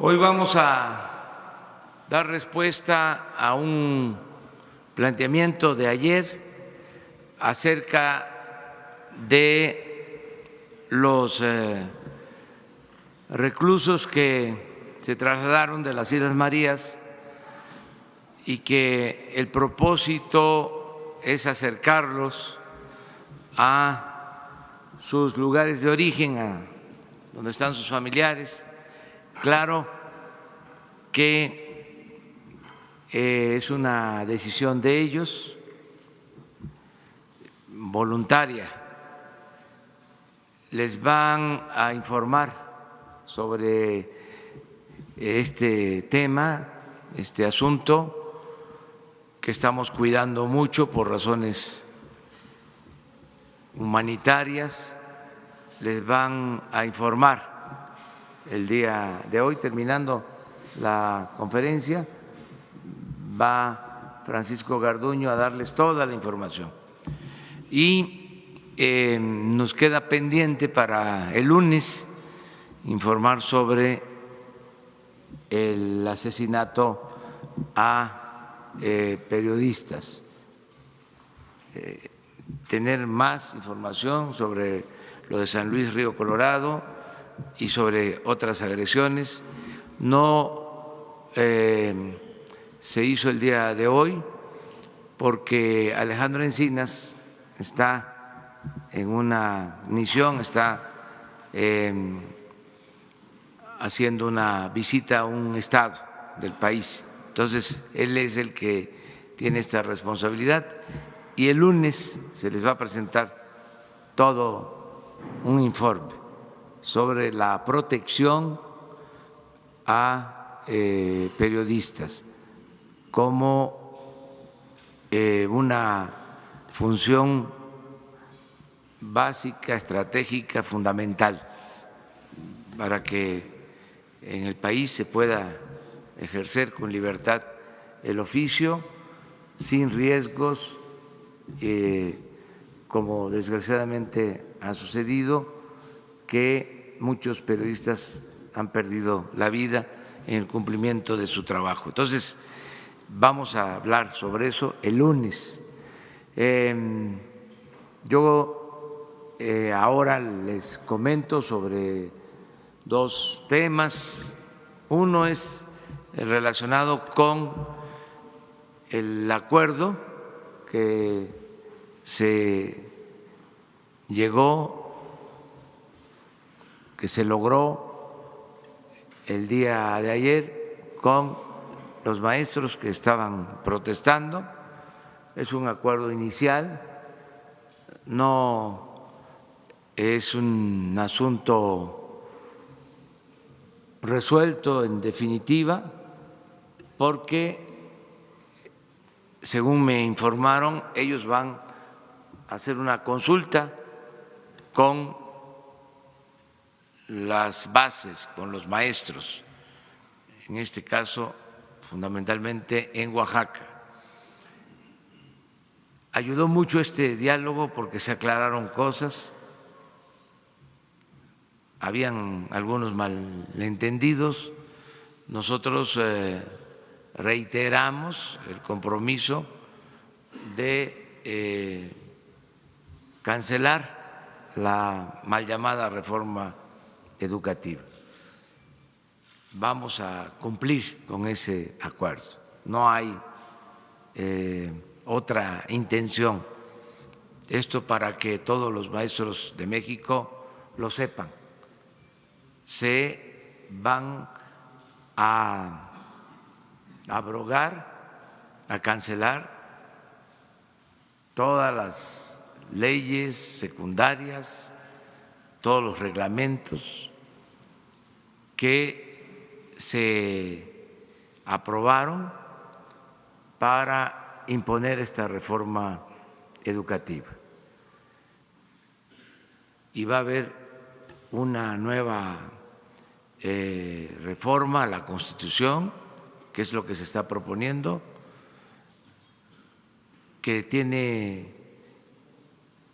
Hoy vamos a dar respuesta a un planteamiento de ayer acerca de los reclusos que se trasladaron de las Islas Marías y que el propósito es acercarlos a sus lugares de origen, a donde están sus familiares. Claro que es una decisión de ellos, voluntaria. Les van a informar sobre este tema, este asunto que estamos cuidando mucho por razones humanitarias. Les van a informar el día de hoy, terminando la conferencia, va Francisco Garduño a darles toda la información. Y nos queda pendiente para el lunes informar sobre el asesinato a periodistas, tener más información sobre lo de San Luis Río Colorado y sobre otras agresiones. No se hizo el día de hoy porque Alejandro Encinas está en una misión, está haciendo una visita a un estado del país. Entonces, él es el que tiene esta responsabilidad y el lunes se les va a presentar todo un informe sobre la protección a periodistas como una función básica, estratégica, fundamental para que en el país se pueda ejercer con libertad el oficio, sin riesgos, como desgraciadamente ha sucedido, que muchos periodistas han perdido la vida en el cumplimiento de su trabajo. Entonces, vamos a hablar sobre eso el lunes. Yo ahora les comento sobre dos temas. Uno es relacionado con el acuerdo que se logró el día de ayer con los maestros que estaban protestando. Es un acuerdo inicial, no es un asunto resuelto en definitiva, porque, según me informaron, ellos van a hacer una consulta con las bases, con los maestros, en este caso fundamentalmente en Oaxaca. Ayudó mucho este diálogo porque se aclararon cosas, habían algunos malentendidos. Nosotros reiteramos el compromiso de cancelar la mal llamada reforma educativa. Vamos a cumplir con ese acuerdo. No hay otra intención. Esto para que todos los maestros de México lo sepan. Se van a abrogar, a cancelar todas las leyes secundarias, todos los reglamentos que se aprobaron para imponer esta reforma educativa. Y va a haber una nueva reforma a la Constitución, que es lo que se está proponiendo, que tiene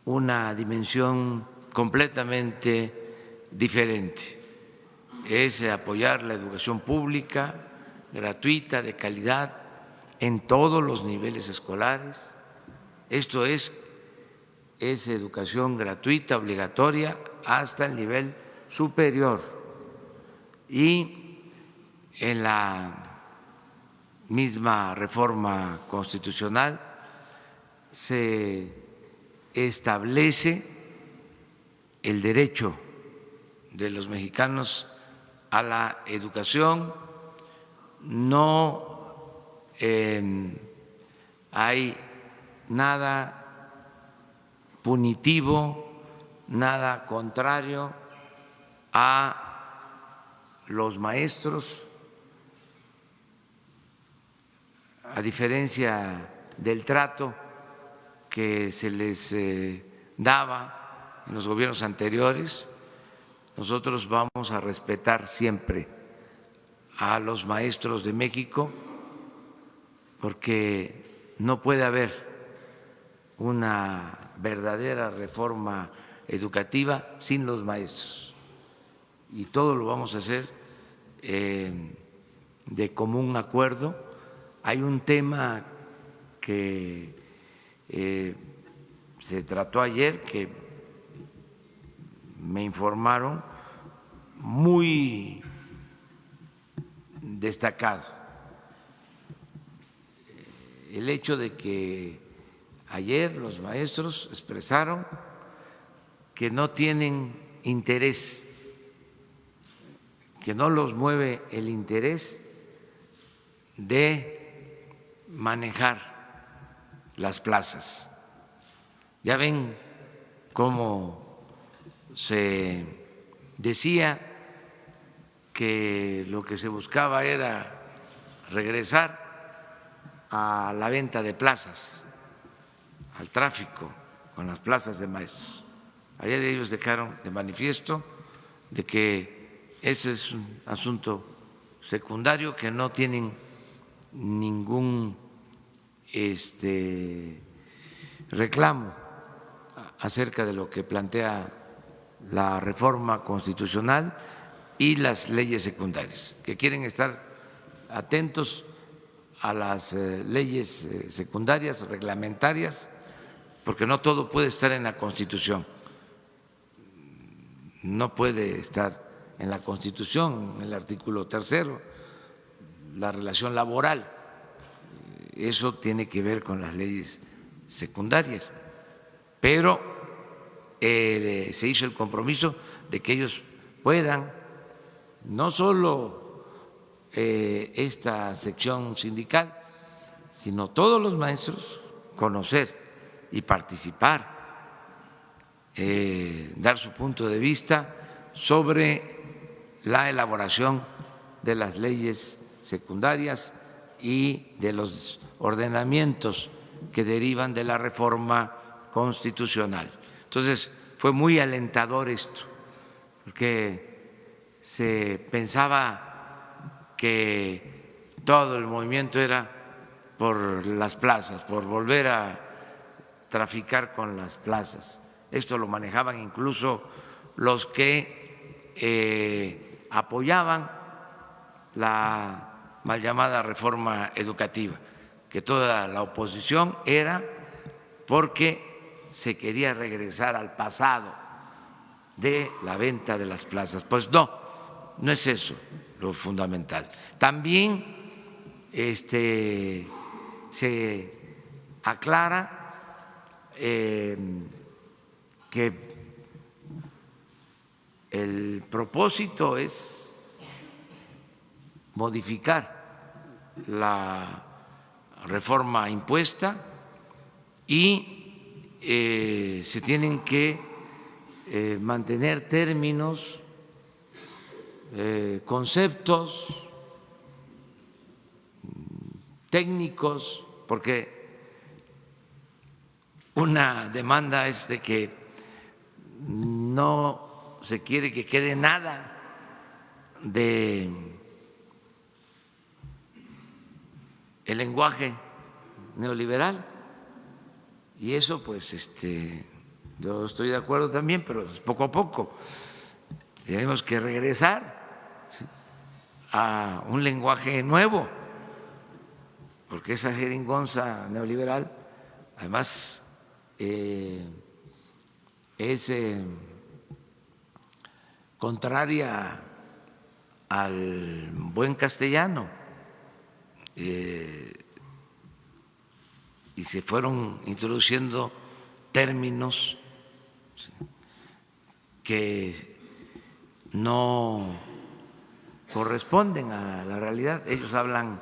una dimensión completamente diferente. es apoyar la educación pública, gratuita, de calidad, en todos los niveles escolares. Esto es educación gratuita, obligatoria, hasta el nivel superior. Y en la misma reforma constitucional se establece el derecho de los mexicanos a la educación. No hay nada punitivo, nada contrario a los maestros, a diferencia del trato que se les daba en los gobiernos anteriores. Nosotros vamos a respetar siempre a los maestros de México, porque no puede haber una verdadera reforma educativa sin los maestros, y todo lo vamos a hacer de común acuerdo. Hay un tema que se trató ayer, que me informaron, muy destacado: el hecho de que ayer los maestros expresaron que no tienen interés, que no los mueve el interés de manejar las plazas. Ya ven cómo se decía que lo que se buscaba era regresar a la venta de plazas, al tráfico con las plazas de maestros. Ayer ellos dejaron de manifiesto de que ese es un asunto secundario, que no tienen ningún reclamo acerca de lo que plantea la reforma constitucional y las leyes secundarias, que quieren estar atentos a las leyes secundarias, reglamentarias, porque no todo puede estar en la Constitución. No puede estar en la Constitución, en el artículo 3, la relación laboral. Eso tiene que ver con las leyes secundarias, pero se hizo el compromiso de que ellos puedan, no solo esta sección sindical, sino todos los maestros, conocer y participar, dar su punto de vista sobre la elaboración de las leyes secundarias y de los ordenamientos que derivan de la reforma constitucional. Entonces, fue muy alentador esto, porque se pensaba que todo el movimiento era por las plazas, por volver a traficar con las plazas. Esto lo manejaban incluso los que apoyaban la mal llamada reforma educativa, que toda la oposición era porque se quería regresar al pasado de la venta de las plazas. Pues no, no es eso lo fundamental. También se aclara que el propósito es modificar la reforma impuesta y se tienen que mantener términos, conceptos técnicos, porque una demanda es de que no se quiere que quede nada de el lenguaje neoliberal, y eso pues yo estoy de acuerdo también, pero es poco a poco. Tenemos que regresar a un lenguaje nuevo, porque esa jeringonza neoliberal además es contraria al buen castellano y se fueron introduciendo términos que no corresponden a la realidad. Ellos hablan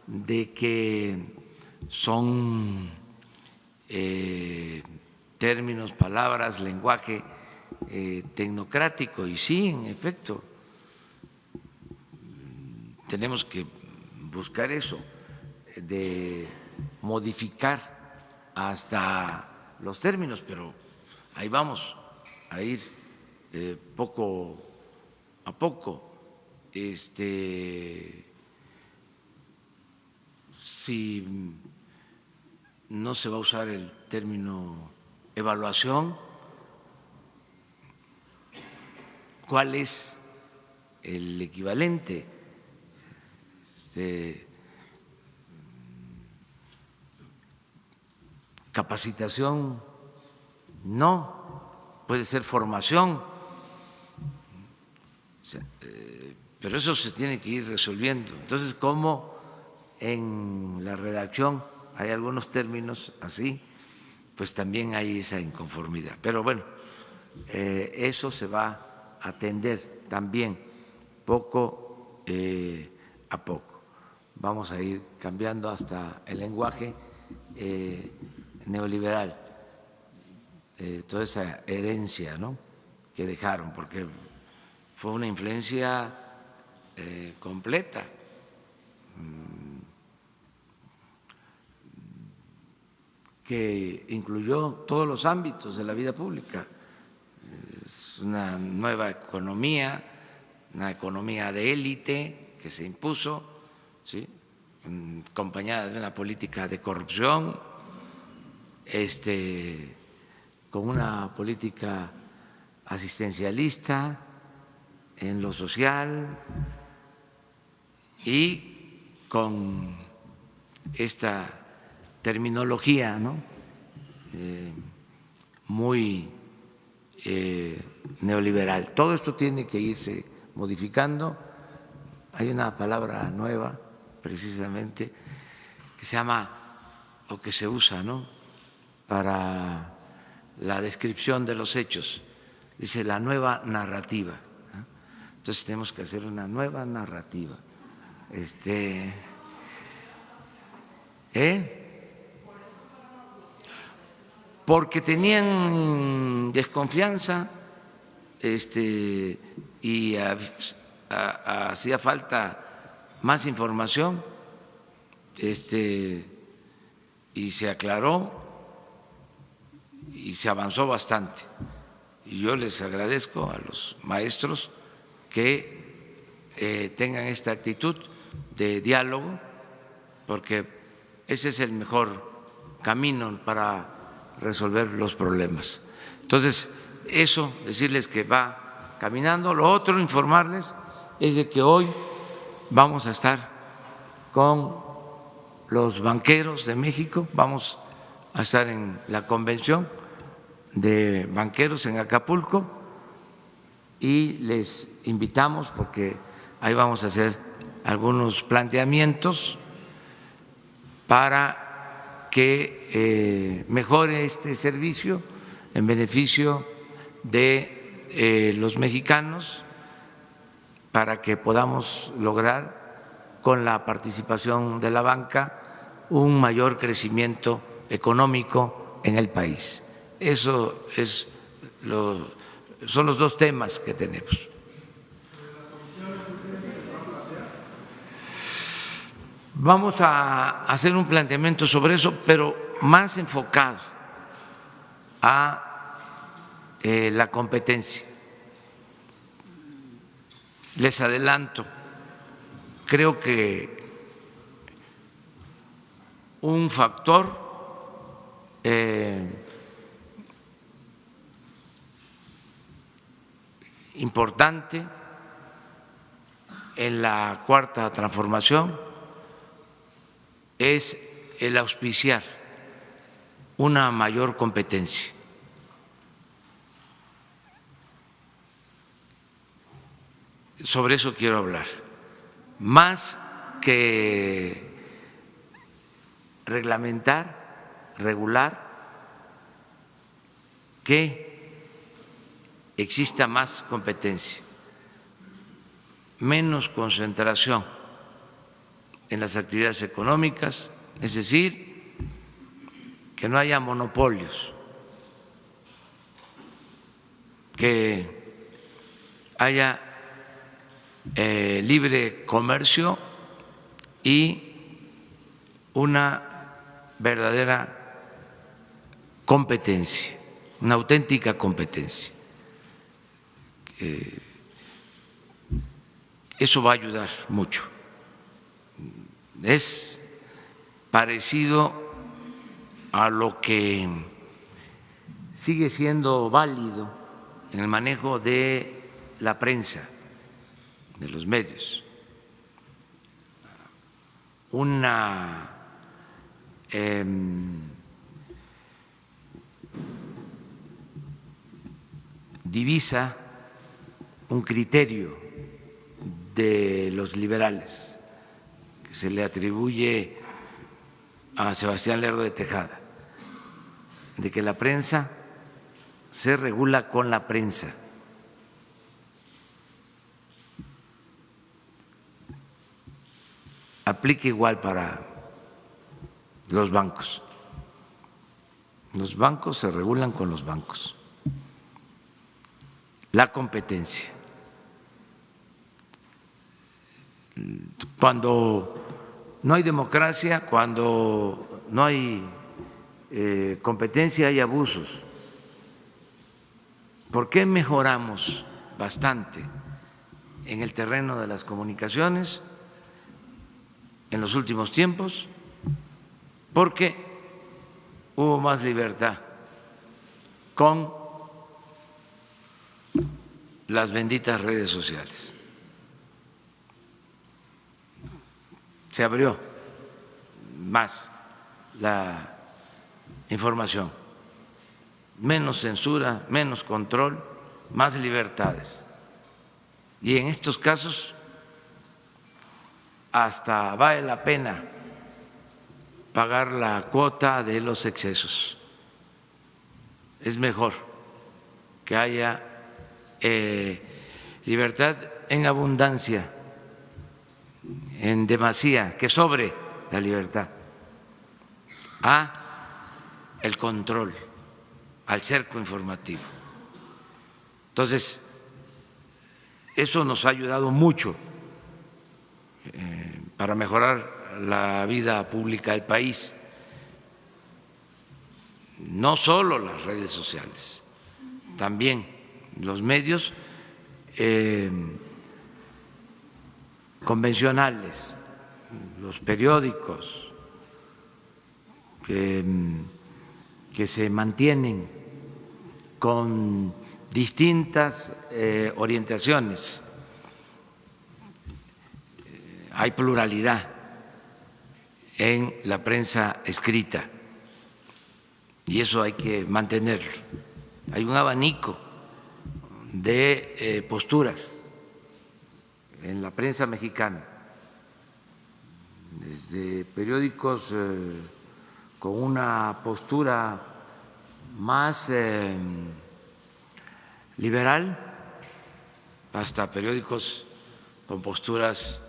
de que son términos, palabras, lenguaje tecnocrático, y sí, en efecto, tenemos que buscar eso, de modificar hasta los términos, pero ahí vamos a ir poco a poco. Si no se va a usar el término evaluación, ¿cuál es el equivalente? Capacitación, no, puede ser formación, pero eso se tiene que ir resolviendo. Entonces, como en la redacción hay algunos términos así, pues también hay esa inconformidad. Pero bueno, eso se va a atender también poco a poco. Vamos a ir cambiando hasta el lenguaje neoliberal, toda esa herencia, ¿no?, que dejaron, porque fue una influencia completa. Que incluyó todos los ámbitos de la vida pública. Es una nueva economía, una economía de élite que se impuso, ¿sí?, acompañada de una política de corrupción, con una política asistencialista en lo social y con esta terminología, ¿no?, muy neoliberal. Todo esto tiene que irse modificando. Hay una palabra nueva, precisamente, que se llama, o que se usa, ¿no?, para la descripción de los hechos. Dice la nueva narrativa, ¿no? Entonces tenemos que hacer una nueva narrativa. Porque tenían desconfianza y hacía falta más información, y se aclaró y se avanzó bastante. Y yo les agradezco a los maestros que tengan esta actitud de diálogo, porque ese es el mejor camino para resolver los problemas. Entonces, eso, decirles que va caminando. Lo otro, informarles, es de que hoy vamos a estar con los banqueros de México, vamos a estar en la convención de banqueros en Acapulco y les invitamos porque ahí vamos a hacer algunos planteamientos para que mejore este servicio en beneficio de los mexicanos, para que podamos lograr con la participación de la banca un mayor crecimiento económico en el país. Eso son los dos temas que tenemos. Vamos a hacer un planteamiento sobre eso, pero más enfocado a la competencia. Les adelanto, creo que un factor importante en la Cuarta Transformación es el auspiciar una mayor competencia. Sobre eso quiero hablar. Más que reglamentar, regular, que exista más competencia, menos concentración en las actividades económicas, es decir, que no haya monopolios, que haya libre comercio y una verdadera competencia, una auténtica competencia. Eso va a ayudar mucho. Es parecido a lo que sigue siendo válido en el manejo de la prensa, de los medios. Una divisa, un criterio de los liberales que se le atribuye a Sebastián Lerdo de Tejada, de que la prensa se regula con la prensa. Aplica igual para los bancos. Los bancos se regulan con los bancos. La competencia. Cuando no hay democracia, cuando no hay competencia, hay abusos. ¿Por qué mejoramos bastante en el terreno de las comunicaciones en los últimos tiempos? Porque hubo más libertad con las benditas redes sociales. Se abrió más la información, menos censura, menos control, más libertades. Y en estos casos hasta vale la pena pagar la cuota de los excesos. Es mejor que haya libertad en abundancia, en demasía, que sobre la libertad, a el control, al cerco informativo. Entonces, eso nos ha ayudado mucho para mejorar la vida pública del país. No solo las redes sociales, también los medios convencionales, los periódicos que se mantienen con distintas orientaciones. Hay pluralidad en la prensa escrita y eso hay que mantenerlo. Hay un abanico de posturas en la prensa mexicana, desde periódicos con una postura más liberal hasta periódicos con posturas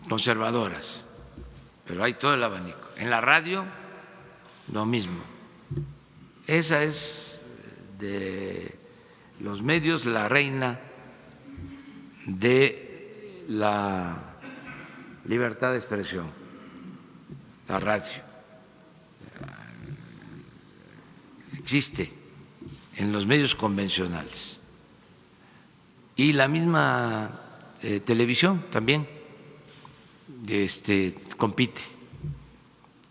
conservadoras, pero hay todo el abanico. En la radio, lo mismo. Esa es de los medios la reina de la libertad de expresión, la radio. Existe en los medios convencionales. Y la misma televisión también compite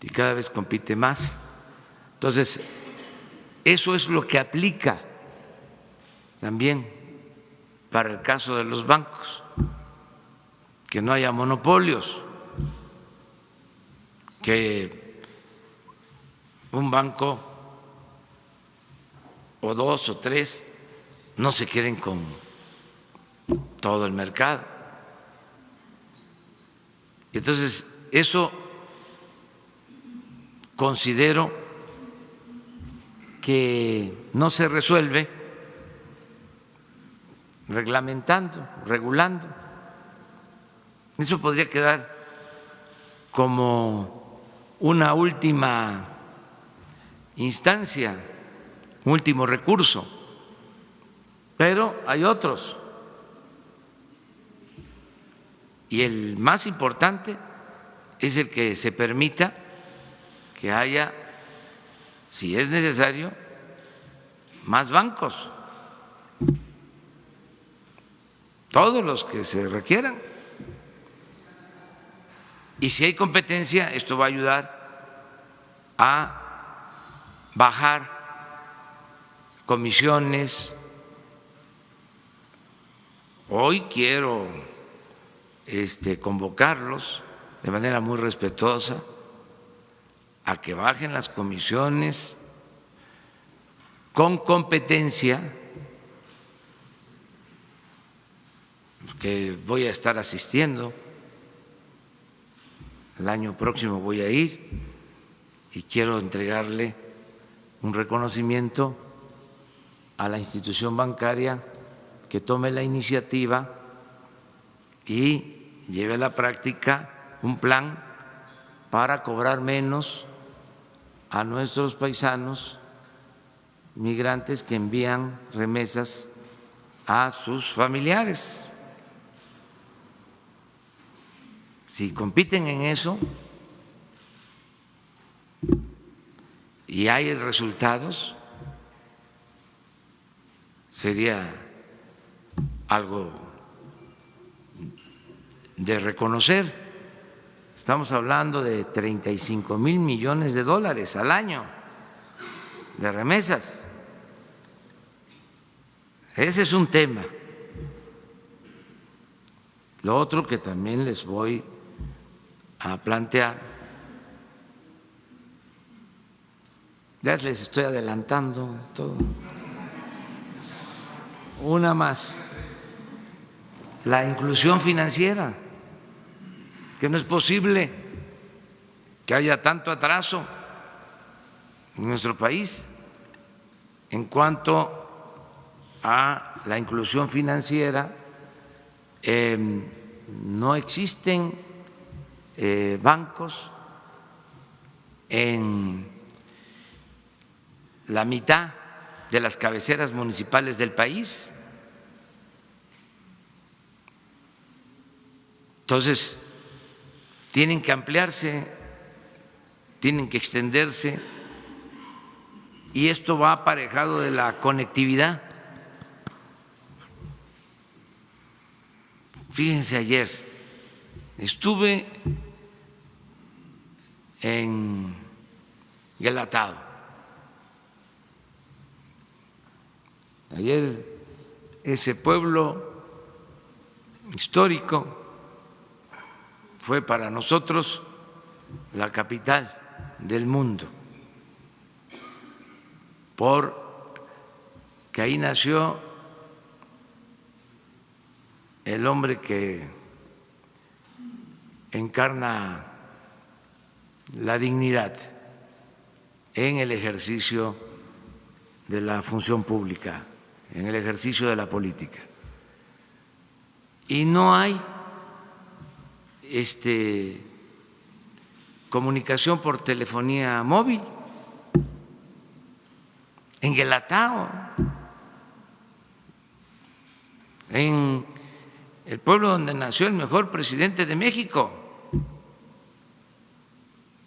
y cada vez compite más. Entonces, eso es lo que aplica también para el caso de los bancos, que no haya monopolios, que un banco o dos o tres no se queden con todo el mercado. Entonces, eso considero que no se resuelve reglamentando, regulando. Eso podría quedar como una última instancia, un último recurso, pero hay otros. Y el más importante es el que se permita que haya, si es necesario, más bancos, todos los que se requieran. Y si hay competencia, esto va a ayudar a bajar comisiones. Hoy quiero convocarlos de manera muy respetuosa a que bajen las comisiones con competencia, que voy a estar asistiendo. El año próximo voy a ir y quiero entregarle un reconocimiento a la institución bancaria que tome la iniciativa y lleve a la práctica un plan para cobrar menos a nuestros paisanos migrantes que envían remesas a sus familiares. Si compiten en eso y hay resultados, sería algo de reconocer. Estamos hablando de 35,000 millones de dólares al año de remesas. Ese es un tema. Lo otro que también les voy a plantear, ya les estoy adelantando todo. Una más, la inclusión financiera, que no es posible que haya tanto atraso en nuestro país en cuanto a la inclusión financiera. No existen bancos en la mitad de las cabeceras municipales del país. Entonces, tienen que ampliarse, tienen que extenderse, y esto va aparejado de la conectividad. Fíjense, ayer estuve en Guelatao. Ayer ese pueblo histórico fue para nosotros la capital del mundo, porque ahí nació el hombre que encarna la dignidad en el ejercicio de la función pública, en el ejercicio de la política. Y no hay comunicación por telefonía móvil en Guelatao, en el pueblo donde nació el mejor presidente de México.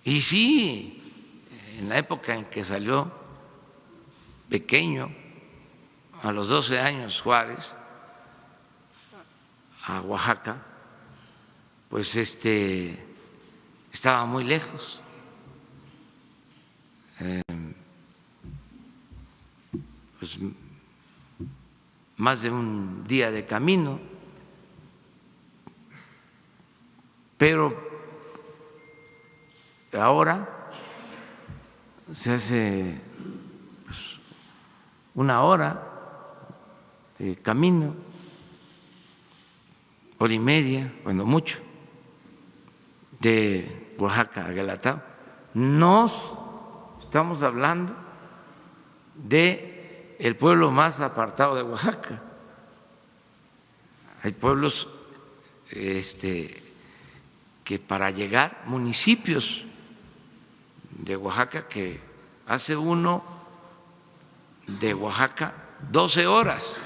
Y sí, en la época en que salió pequeño, a los 12 años, Juárez, a Oaxaca, pues estaba muy lejos. Pues más de un día de camino, pero ahora se hace pues, una hora de camino, hora y media, cuando mucho, de Oaxaca a Guelatao. Estamos hablando de el pueblo más apartado de Oaxaca. Hay pueblos que para llegar, municipios de Oaxaca, que hace uno de Oaxaca 12 horas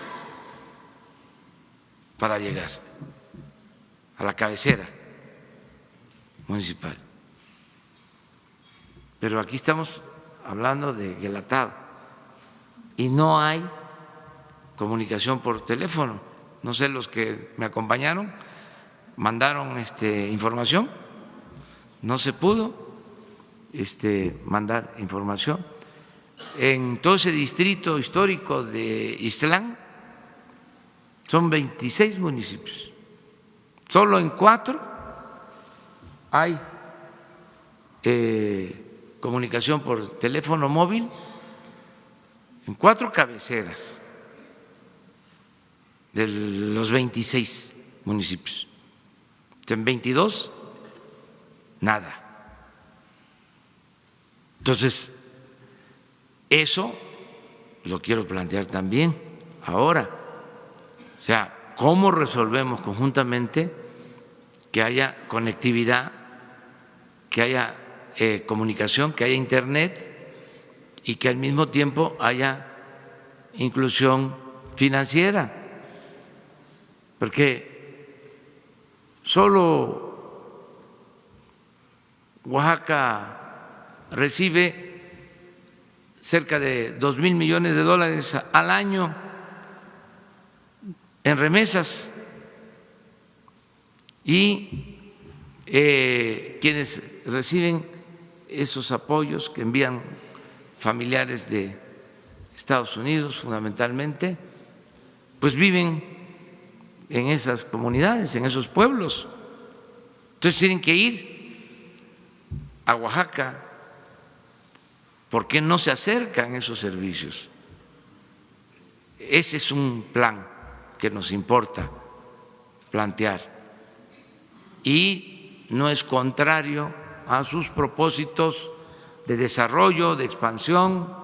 para llegar a la cabecera municipal. Pero aquí estamos hablando de Guelatao y no hay comunicación por teléfono. No sé, los que me acompañaron mandaron información, no se pudo mandar información. En todo ese distrito histórico de Ixtlán son 26 municipios, solo en 4 hay comunicación por teléfono móvil, en 4 cabeceras de los 26 municipios. En 22, nada. Entonces, eso lo quiero plantear también ahora. O sea, ¿cómo resolvemos conjuntamente que haya conectividad, que haya comunicación, que haya internet y que al mismo tiempo haya inclusión financiera? Porque solo Oaxaca recibe cerca de 2,000 millones de dólares al año en remesas y quienes reciben esos apoyos que envían familiares de Estados Unidos fundamentalmente, pues viven en esas comunidades, en esos pueblos. Entonces tienen que ir a Oaxaca. ¿Por qué no se acercan esos servicios? Ese es un plan que nos importa plantear y no es contrario a sus propósitos de desarrollo, de expansión.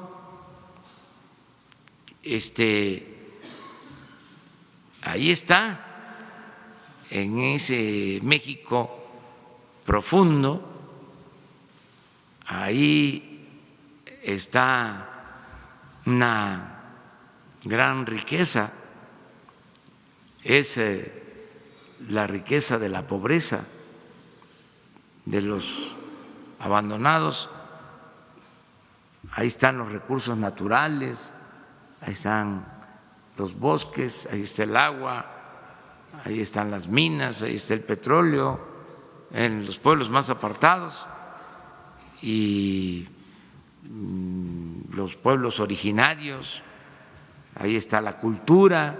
Ahí está, en ese México profundo, ahí está una gran riqueza, es la riqueza de la pobreza, de los abandonados. Ahí están los recursos naturales, ahí están los bosques, ahí está el agua, ahí están las minas, ahí está el petróleo, en los pueblos más apartados y los pueblos originarios, ahí está la cultura.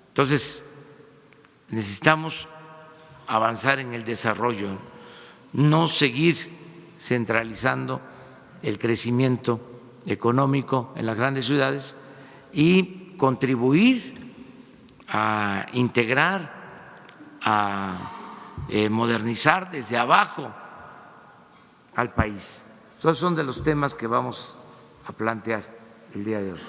Entonces, necesitamos avanzar en el desarrollo, no seguir centralizando el crecimiento económico en las grandes ciudades y contribuir a integrar, a modernizar desde abajo al país. Esos son de los temas que vamos a plantear el día de hoy.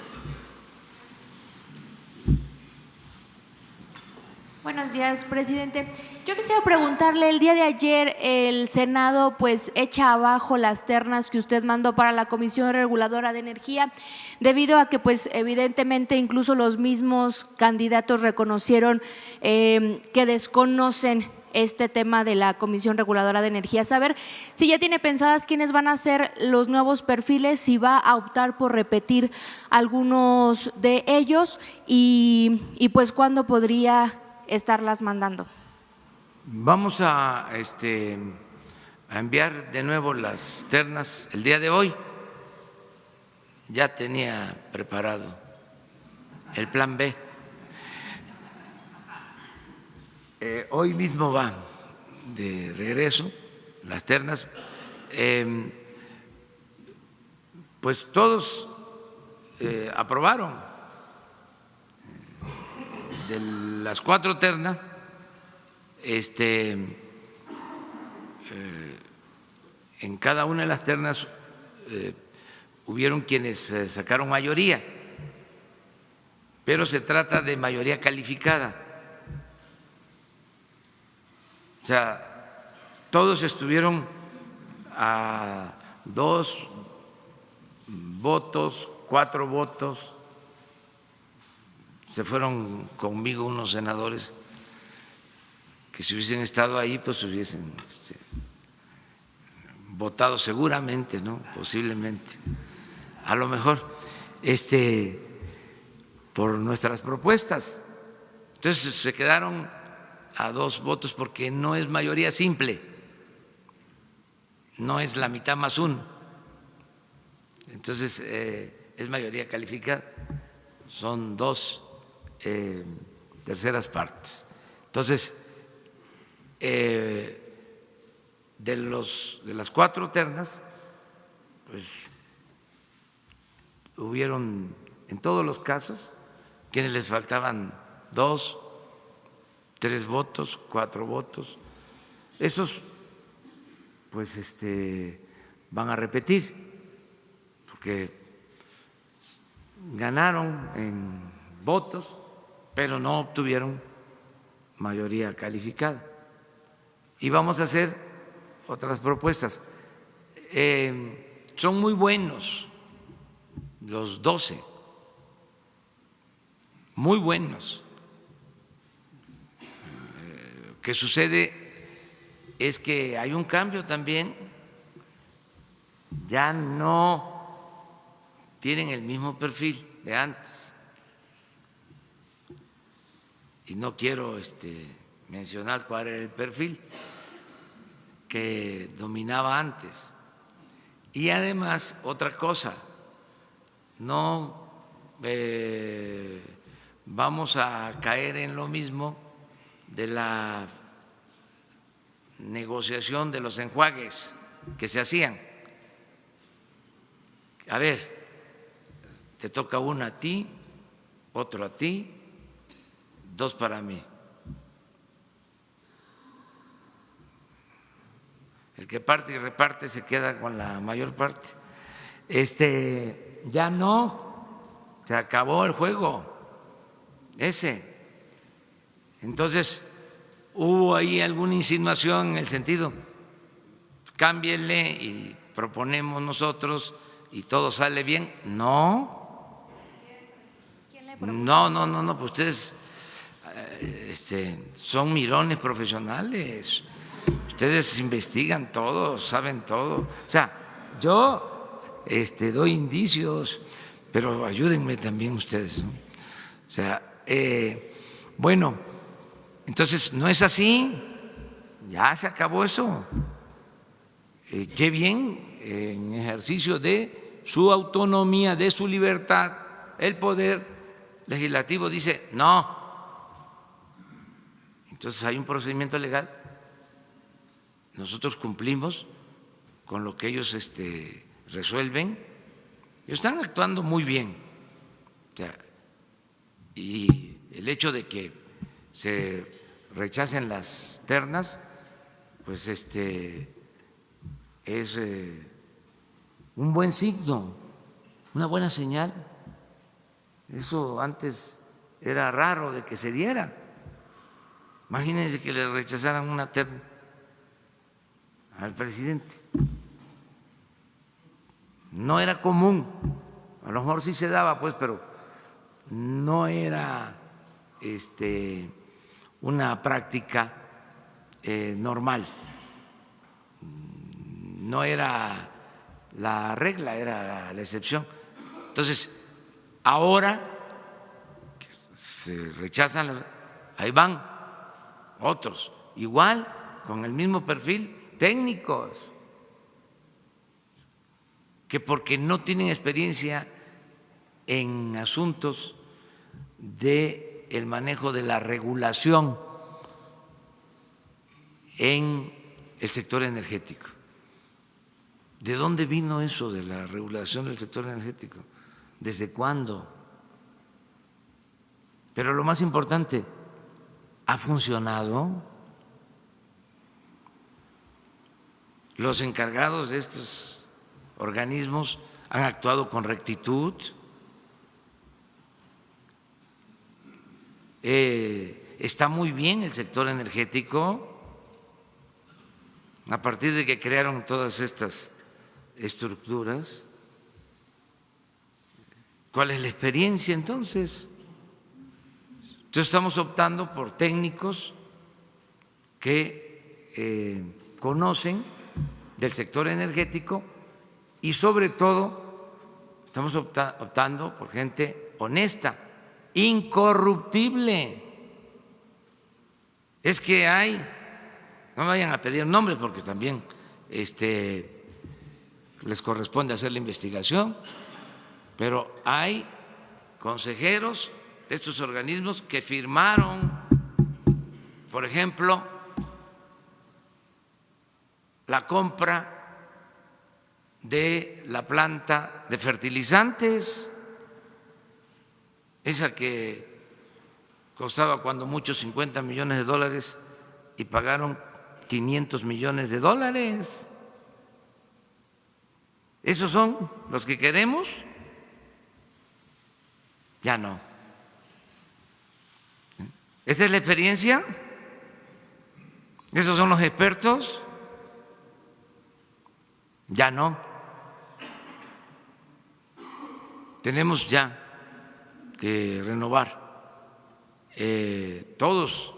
Buenos días, presidente. Yo quisiera preguntarle, el día de ayer el Senado pues echa abajo las ternas que usted mandó para la Comisión Reguladora de Energía, debido a que pues evidentemente incluso los mismos candidatos reconocieron que desconocen este tema de la Comisión Reguladora de Energía. Saber si ya tiene pensadas quiénes van a ser los nuevos perfiles, si va a optar por repetir algunos de ellos y pues cuándo podría estarlas mandando. Vamos a enviar de nuevo las ternas el día de hoy. Ya tenía preparado el plan B. Hoy mismo va de regreso las ternas. Pues todos aprobaron. De las 4 ternas, en cada una de las ternas hubieron quienes sacaron mayoría, pero se trata de mayoría calificada. O sea, todos estuvieron a 2 votos, 4 votos. Se fueron conmigo unos senadores que si hubiesen estado ahí, pues hubiesen votado seguramente, ¿no? Posiblemente, a lo mejor, por nuestras propuestas. Entonces se quedaron a 2 votos porque no es mayoría simple, no es la mitad más 1. Entonces es mayoría calificada, son 2 terceras partes. Entonces, de las 4 ternas, pues hubieron en todos los casos quienes les faltaban 2, 3 votos, 4 votos. Esos, pues, van a repetir, porque ganaron en votos, pero no obtuvieron mayoría calificada. Y vamos a hacer otras propuestas. Son muy buenos los 12, muy buenos. Lo que sucede es que hay un cambio también, ya no tienen el mismo perfil de antes. Y no quiero mencionar cuál era el perfil que dominaba antes. Y además, otra cosa, no vamos a caer en lo mismo de la negociación de los enjuagues que se hacían. A ver, te toca uno a ti, otro a ti, 2 para mí. El que parte y reparte se queda con la mayor parte. Ya no, se acabó el juego ese. Entonces, hubo ahí alguna insinuación en el sentido, cámbienle y proponemos nosotros y todo sale bien. No, no, pues ustedes son mirones profesionales, ustedes investigan todo, saben todo. O sea, yo doy indicios, pero ayúdenme también ustedes, ¿no? O sea, bueno, entonces no es así, ya se acabó eso. Qué bien, en ejercicio de su autonomía, de su libertad, el Poder Legislativo dice no. Entonces hay un procedimiento legal, nosotros cumplimos con lo que ellos resuelven, ellos están actuando muy bien. O sea, y el hecho de que se rechacen las ternas, pues es un buen signo, una buena señal. Eso antes era raro de que se diera. Imagínense que le rechazaran una terna al presidente. No era común, a lo mejor sí se daba, pues, pero no era una práctica normal. No era la regla, era la excepción. Entonces, ahora que se rechazan, ahí van otros, igual, con el mismo perfil, técnicos, que porque no tienen experiencia en asuntos del manejo de la regulación en el sector energético. ¿De dónde vino eso de la regulación del sector energético? ¿Desde cuándo? Pero lo más importante, ¿ha funcionado? ¿Los encargados de estos organismos han actuado con rectitud? ¿Está muy bien el sector energético? A partir de que crearon todas estas estructuras, ¿cuál es la experiencia entonces? Entonces estamos optando por técnicos que conocen del sector energético y sobre todo estamos optando por gente honesta, incorruptible. Es que hay, no vayan a pedir nombres porque también les corresponde hacer la investigación, pero hay consejeros de estos organismos que firmaron, por ejemplo, la compra de la planta de fertilizantes, esa que costaba cuando mucho $50 millones y pagaron $500 millones. ¿Esos son los que queremos? Ya no. ¿Esa es la experiencia? ¿Esos son los expertos? Ya no. Tenemos ya que renovar todos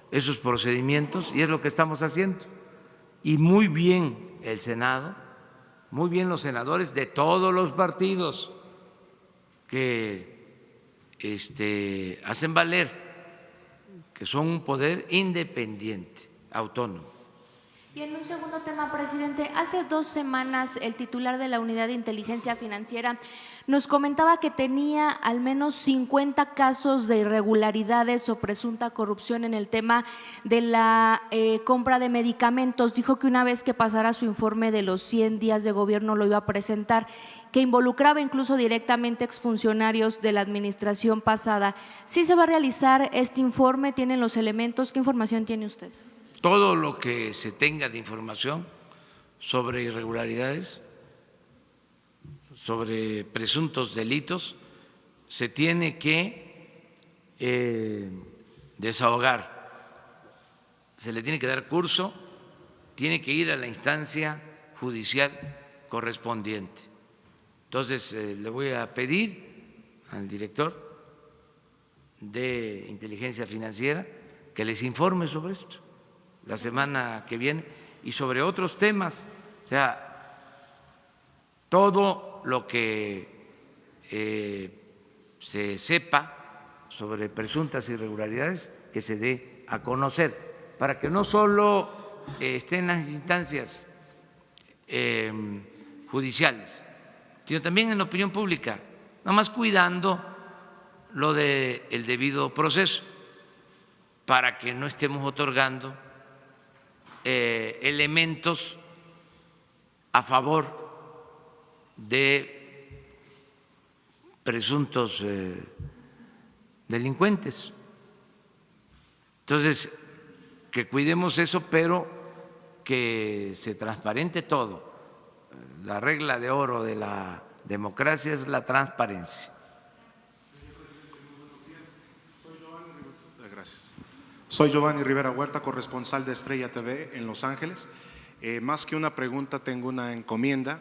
esos procedimientos y es lo que estamos haciendo. Y muy bien el Senado, muy bien los senadores de todos los partidos que hacen valer que son un poder independiente, autónomo. Y en un segundo tema, presidente, hace 2 semanas el titular de la Unidad de Inteligencia Financiera nos comentaba que tenía al menos 50 casos de irregularidades o presunta corrupción en el tema de la compra de medicamentos. Dijo que una vez que pasara su informe de los 100 días de gobierno lo iba a presentar, que involucraba incluso directamente exfuncionarios de la administración pasada. ¿Sí se va a realizar este informe? ¿Tienen los elementos? ¿Qué información tiene usted? Todo lo que se tenga de información sobre irregularidades, sobre presuntos delitos, se tiene que desahogar, se le tiene que dar curso, tiene que ir a la instancia judicial correspondiente. Entonces, le voy a pedir al director de Inteligencia Financiera que les informe sobre esto la semana que viene y sobre otros temas, o sea, todo lo que se sepa sobre presuntas irregularidades que se dé a conocer, para que no solo esté en las instancias judiciales, sino también en la opinión pública, nada más cuidando lo del debido proceso, para que no estemos otorgando elementos a favor de presuntos delincuentes. Entonces, que cuidemos eso, pero que se transparente todo. La regla de oro de la democracia es la transparencia. Soy Giovanni Rivera Huerta, corresponsal de Estrella TV en Los Ángeles. Más que una pregunta, tengo una encomienda,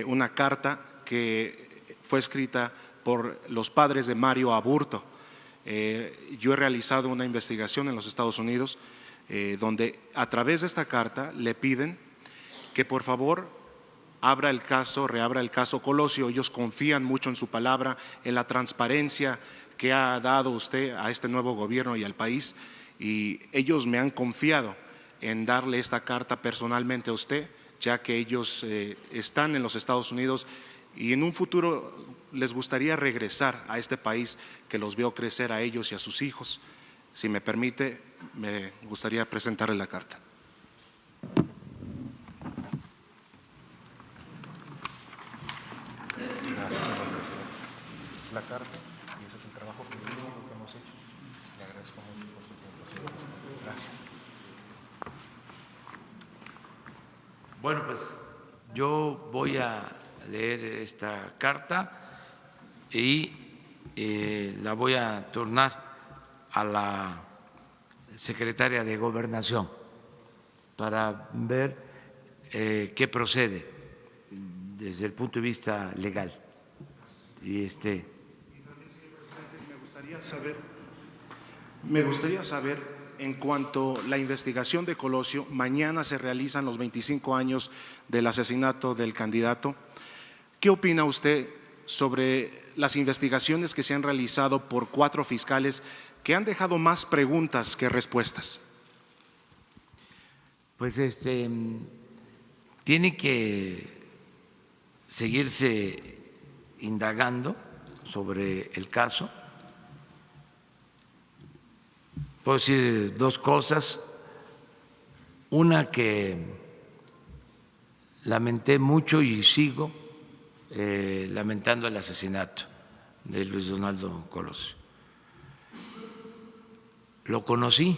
una carta que fue escrita por los padres de Mario Aburto. Yo he realizado una investigación en los Estados Unidos donde a través de esta carta le piden que por favor reabra el caso Colosio. Ellos confían mucho en su palabra, en la transparencia que ha dado usted a este nuevo gobierno y al país. Y ellos me han confiado en darle esta carta personalmente a usted, ya que ellos están en los Estados Unidos y en un futuro les gustaría regresar a este país que los vio crecer a ellos y a sus hijos. Si me permite, me gustaría presentarle la carta. Gracias, señor presidente. Es la carta y ese es el trabajo periodístico que hemos hecho. Le agradezco mucho por su tiempo, señor presidente. Gracias. Bueno, pues yo voy a leer esta carta y la voy a turnar a la secretaria de Gobernación para ver qué procede desde el punto de vista legal. Y Me gustaría saber, en cuanto a la investigación de Colosio, mañana se realizan los 25 años del asesinato del candidato. ¿Qué opina usted sobre las investigaciones que se han realizado por 4 fiscales que han dejado más preguntas que respuestas? pues tiene que seguirse indagando sobre el caso. Puedo decir 2 cosas. Una, que lamenté mucho y sigo lamentando el asesinato de Luis Donaldo Colosio. Lo conocí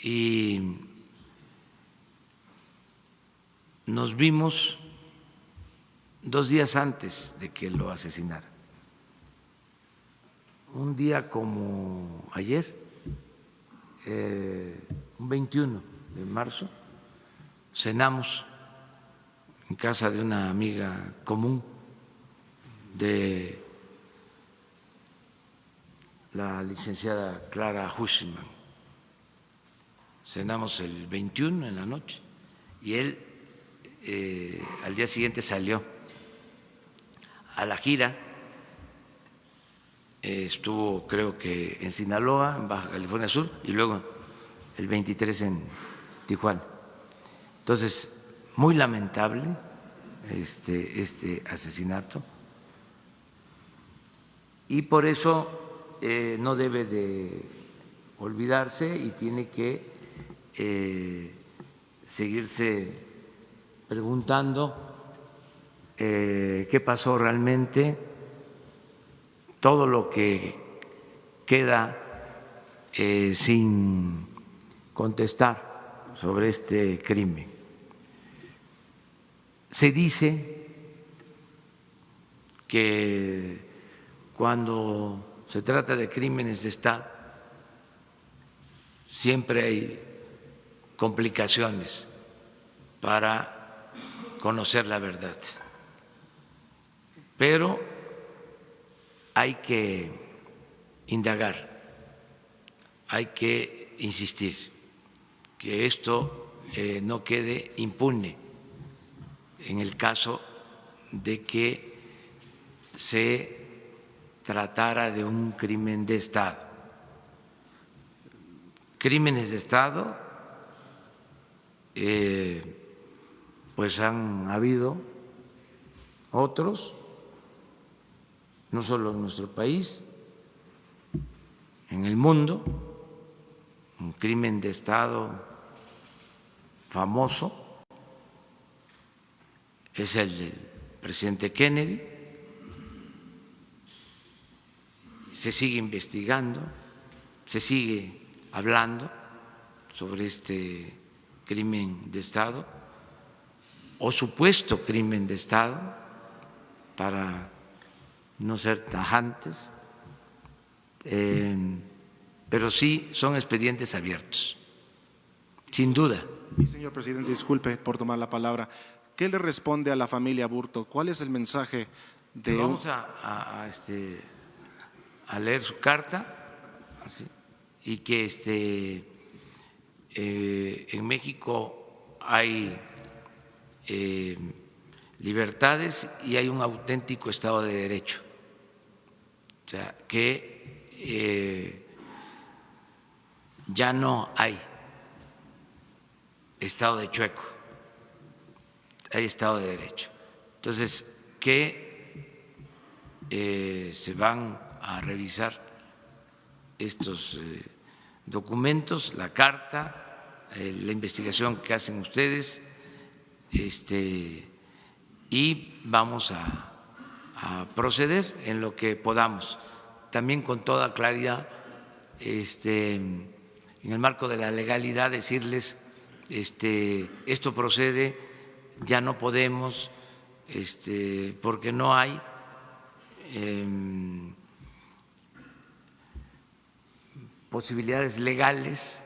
y nos vimos 2 días antes de que lo asesinaran. Un día como ayer, un 21 de marzo, cenamos en casa de una amiga común de la licenciada Clara Hushman. Cenamos el 21 en la noche y él al día siguiente salió a la gira. Estuvo, creo que en Sinaloa, en Baja California Sur, y luego el 23 en Tijuana. Entonces, muy lamentable este asesinato, y por eso no debe de olvidarse y tiene que seguirse preguntando qué pasó realmente, todo lo que queda sin contestar sobre este crimen. Se dice que cuando se trata de crímenes de Estado siempre hay complicaciones para conocer la verdad, pero hay que indagar, hay que insistir que esto no quede impune en el caso de que se tratara de un crimen de Estado. Crímenes de Estado, pues han habido otros, no solo en nuestro país, en el mundo. Un crimen de Estado famoso es el del presidente Kennedy. Se sigue investigando, se sigue hablando sobre este crimen de Estado o supuesto crimen de Estado, para no ser tajantes, pero sí son expedientes abiertos, sin duda. Y, señor presidente, disculpe por tomar la palabra. ¿Qué le responde a la familia Aburto? ¿Cuál es el mensaje de Vamos a leer su carta, así, y que en México hay libertades y hay un auténtico Estado de Derecho? O sea, que ya no hay Estado de chueco, hay Estado de Derecho. Entonces, que se van a revisar estos documentos, la carta, la investigación que hacen ustedes, y vamos a proceder en lo que podamos. También con toda claridad, en el marco de la legalidad, decirles, esto procede, ya no podemos, porque no hay posibilidades legales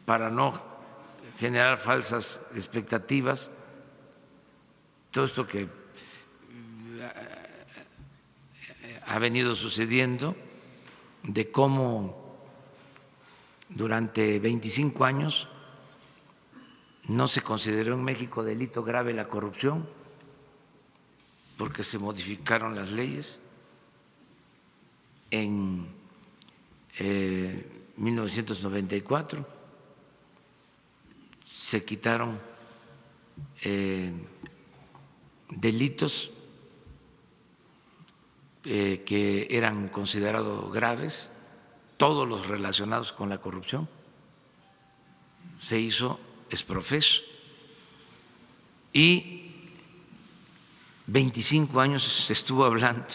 para no generar falsas expectativas. Todo esto que ha venido sucediendo, de cómo durante 25 años no se consideró en México delito grave la corrupción, porque se modificaron las leyes en 1994, se quitaron delitos que eran considerados graves, todos los relacionados con la corrupción, se hizo exprofeso, y 25 años se estuvo hablando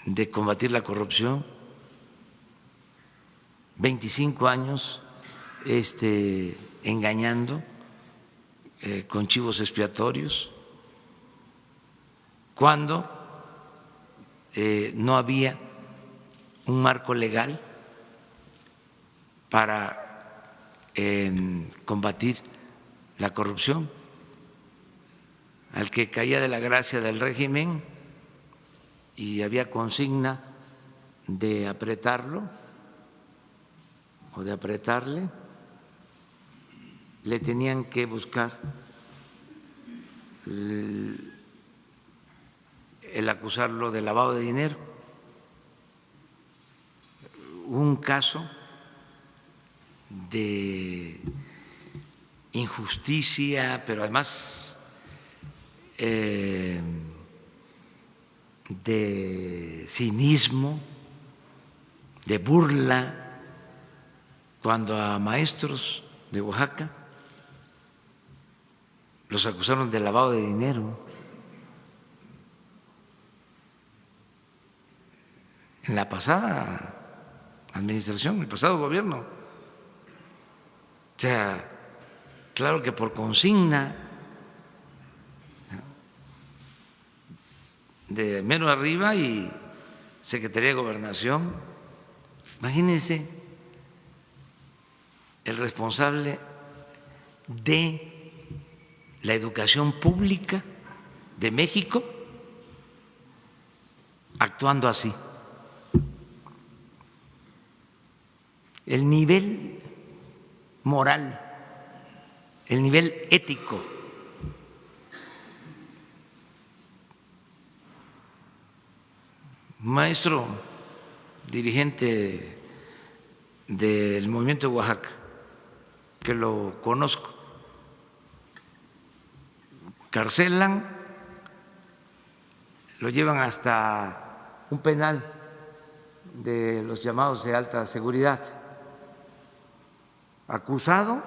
de combatir la corrupción, 25 años engañando con chivos expiatorios, cuando no había un marco legal para combatir la corrupción. Al que caía de la gracia del régimen y había consigna de apretarlo o de apretarle, le tenían que buscar el acusarlo de lavado de dinero. Un caso de injusticia, pero además de cinismo, de burla, cuando a maestros de Oaxaca los acusaron de lavado de dinero. En la pasada administración, el pasado gobierno. O sea, claro que por consigna de mero arriba y Secretaría de Gobernación. Imagínense el responsable de la educación pública de México actuando así. El nivel moral, el nivel ético maestro dirigente del Movimiento de Oaxaca, que lo conozco, carcelan, lo llevan hasta un penal de los llamados de alta seguridad, acusado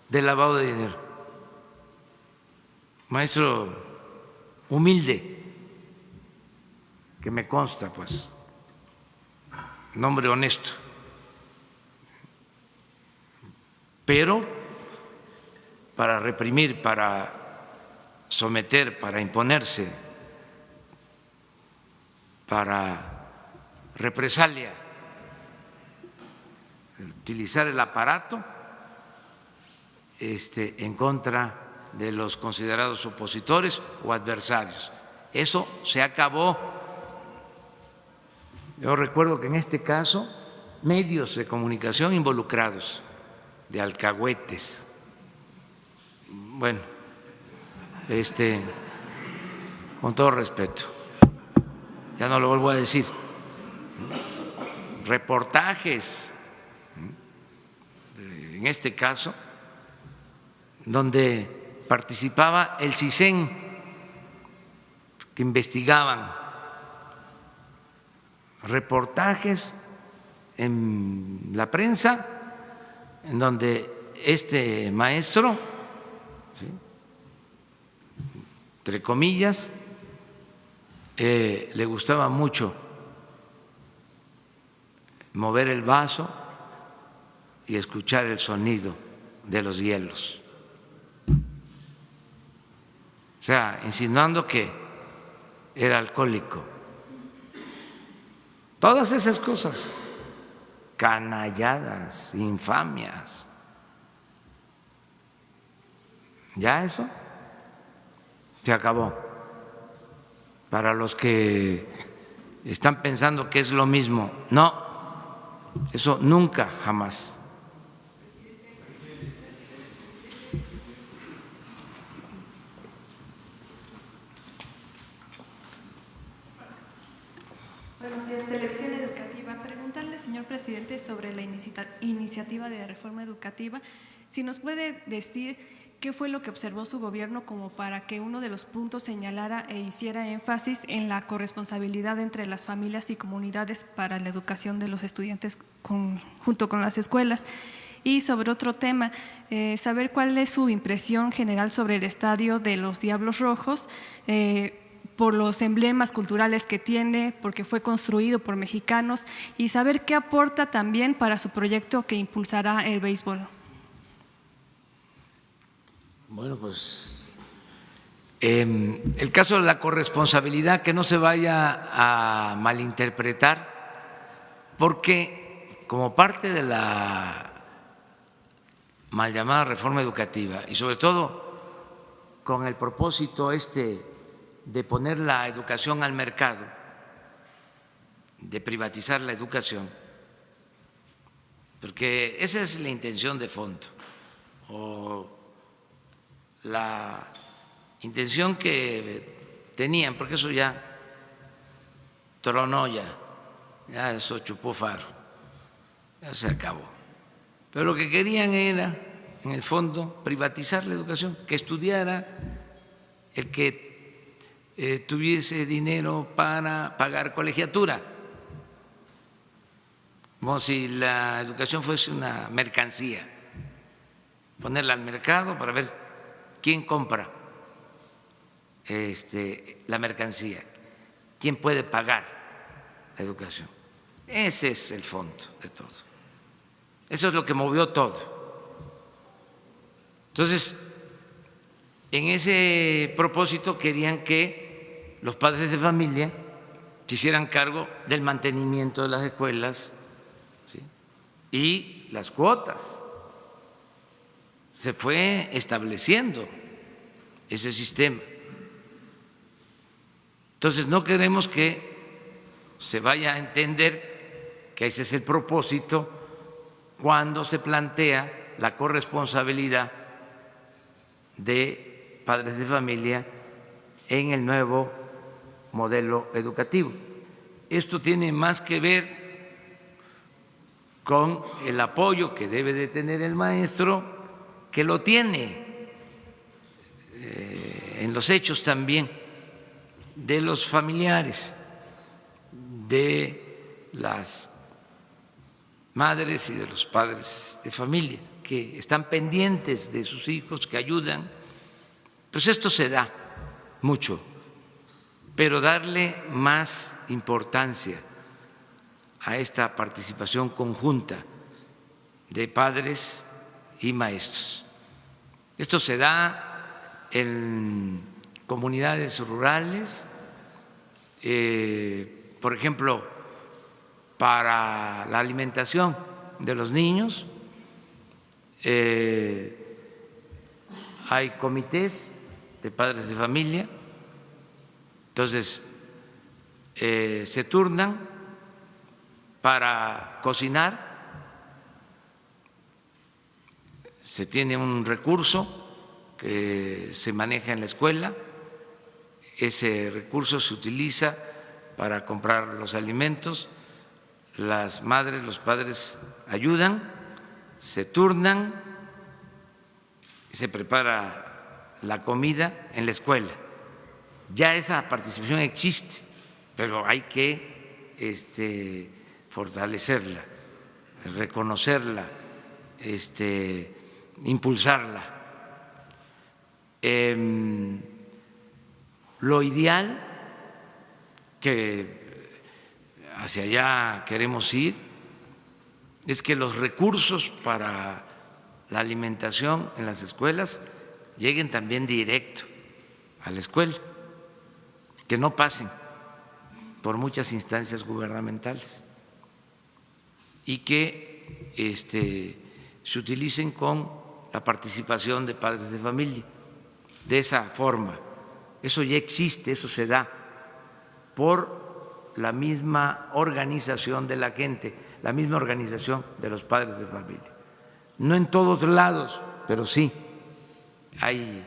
de lavado de dinero. Maestro humilde, que me consta, pues, un hombre honesto, pero para reprimir, para someter, para imponerse, para represalia, utilizar el aparato en contra de los considerados opositores o adversarios. Eso se acabó. Yo recuerdo que en este caso medios de comunicación involucrados, de alcahuetes, bueno, con todo respeto, ya no lo vuelvo a decir, reportajes, en este caso, donde participaba el CISEN, que investigaban reportajes en la prensa en donde este maestro, ¿sí?, entre comillas, le gustaba mucho mover el vaso y escuchar el sonido de los hielos. O sea, insinuando que era alcohólico. Todas esas cosas, canalladas, infamias. Ya eso se acabó. Para los que están pensando que es lo mismo, no, eso nunca, jamás. Buenos días, Televisión Educativa. Preguntarle, señor presidente, sobre la iniciativa de reforma educativa, si nos puede decir qué fue lo que observó su gobierno como para que uno de los puntos señalara e hiciera énfasis en la corresponsabilidad entre las familias y comunidades para la educación de los estudiantes junto con las escuelas. Y sobre otro tema, saber cuál es su impresión general sobre el estadio de los Diablos Rojos, por los emblemas culturales que tiene, porque fue construido por mexicanos, y saber qué aporta también para su proyecto que impulsará el béisbol. Bueno, pues el caso de la corresponsabilidad, que no se vaya a malinterpretar, porque como parte de la mal llamada reforma educativa y sobre todo con el propósito de poner la educación al mercado, de privatizar la educación, porque esa es la intención de fondo, o la intención que tenían, porque eso ya tronó, ya eso chupó faro, ya se acabó. Pero lo que querían era, en el fondo, privatizar la educación, que estudiara el que tuviese dinero para pagar colegiatura, como si la educación fuese una mercancía, ponerla al mercado para ver quién compra la mercancía, quién puede pagar la educación. Ese es el fondo de todo. Eso es lo que movió todo. Entonces, en ese propósito querían que los padres de familia se hicieran cargo del mantenimiento de las escuelas, ¿sí?, y las cuotas. Se fue estableciendo ese sistema. Entonces, no queremos que se vaya a entender que ese es el propósito cuando se plantea la corresponsabilidad de padres de familia en el nuevo modelo educativo. Esto tiene más que ver con el apoyo que debe de tener el maestro, que lo tiene en los hechos también, de los familiares, de las madres y de los padres de familia, que están pendientes de sus hijos, que ayudan. Pues esto se da mucho, pero darle más importancia a esta participación conjunta de padres y maestros. Esto se da en comunidades rurales, por ejemplo, para la alimentación de los niños, hay comités de padres de familia, entonces se turnan para cocinar. Se tiene un recurso que se maneja en la escuela, ese recurso se utiliza para comprar los alimentos, las madres, los padres ayudan, se turnan se prepara la comida en la escuela. Ya esa participación existe, pero hay que fortalecerla, reconocerla, impulsarla. Lo ideal, que hacia allá queremos ir, es que los recursos para la alimentación en las escuelas lleguen también directo a la escuela, que no pasen por muchas instancias gubernamentales y que se utilicen con la participación de padres de familia. De esa forma, eso ya existe, eso se da por la misma organización de la gente, la misma organización de los padres de familia. No en todos lados, pero sí hay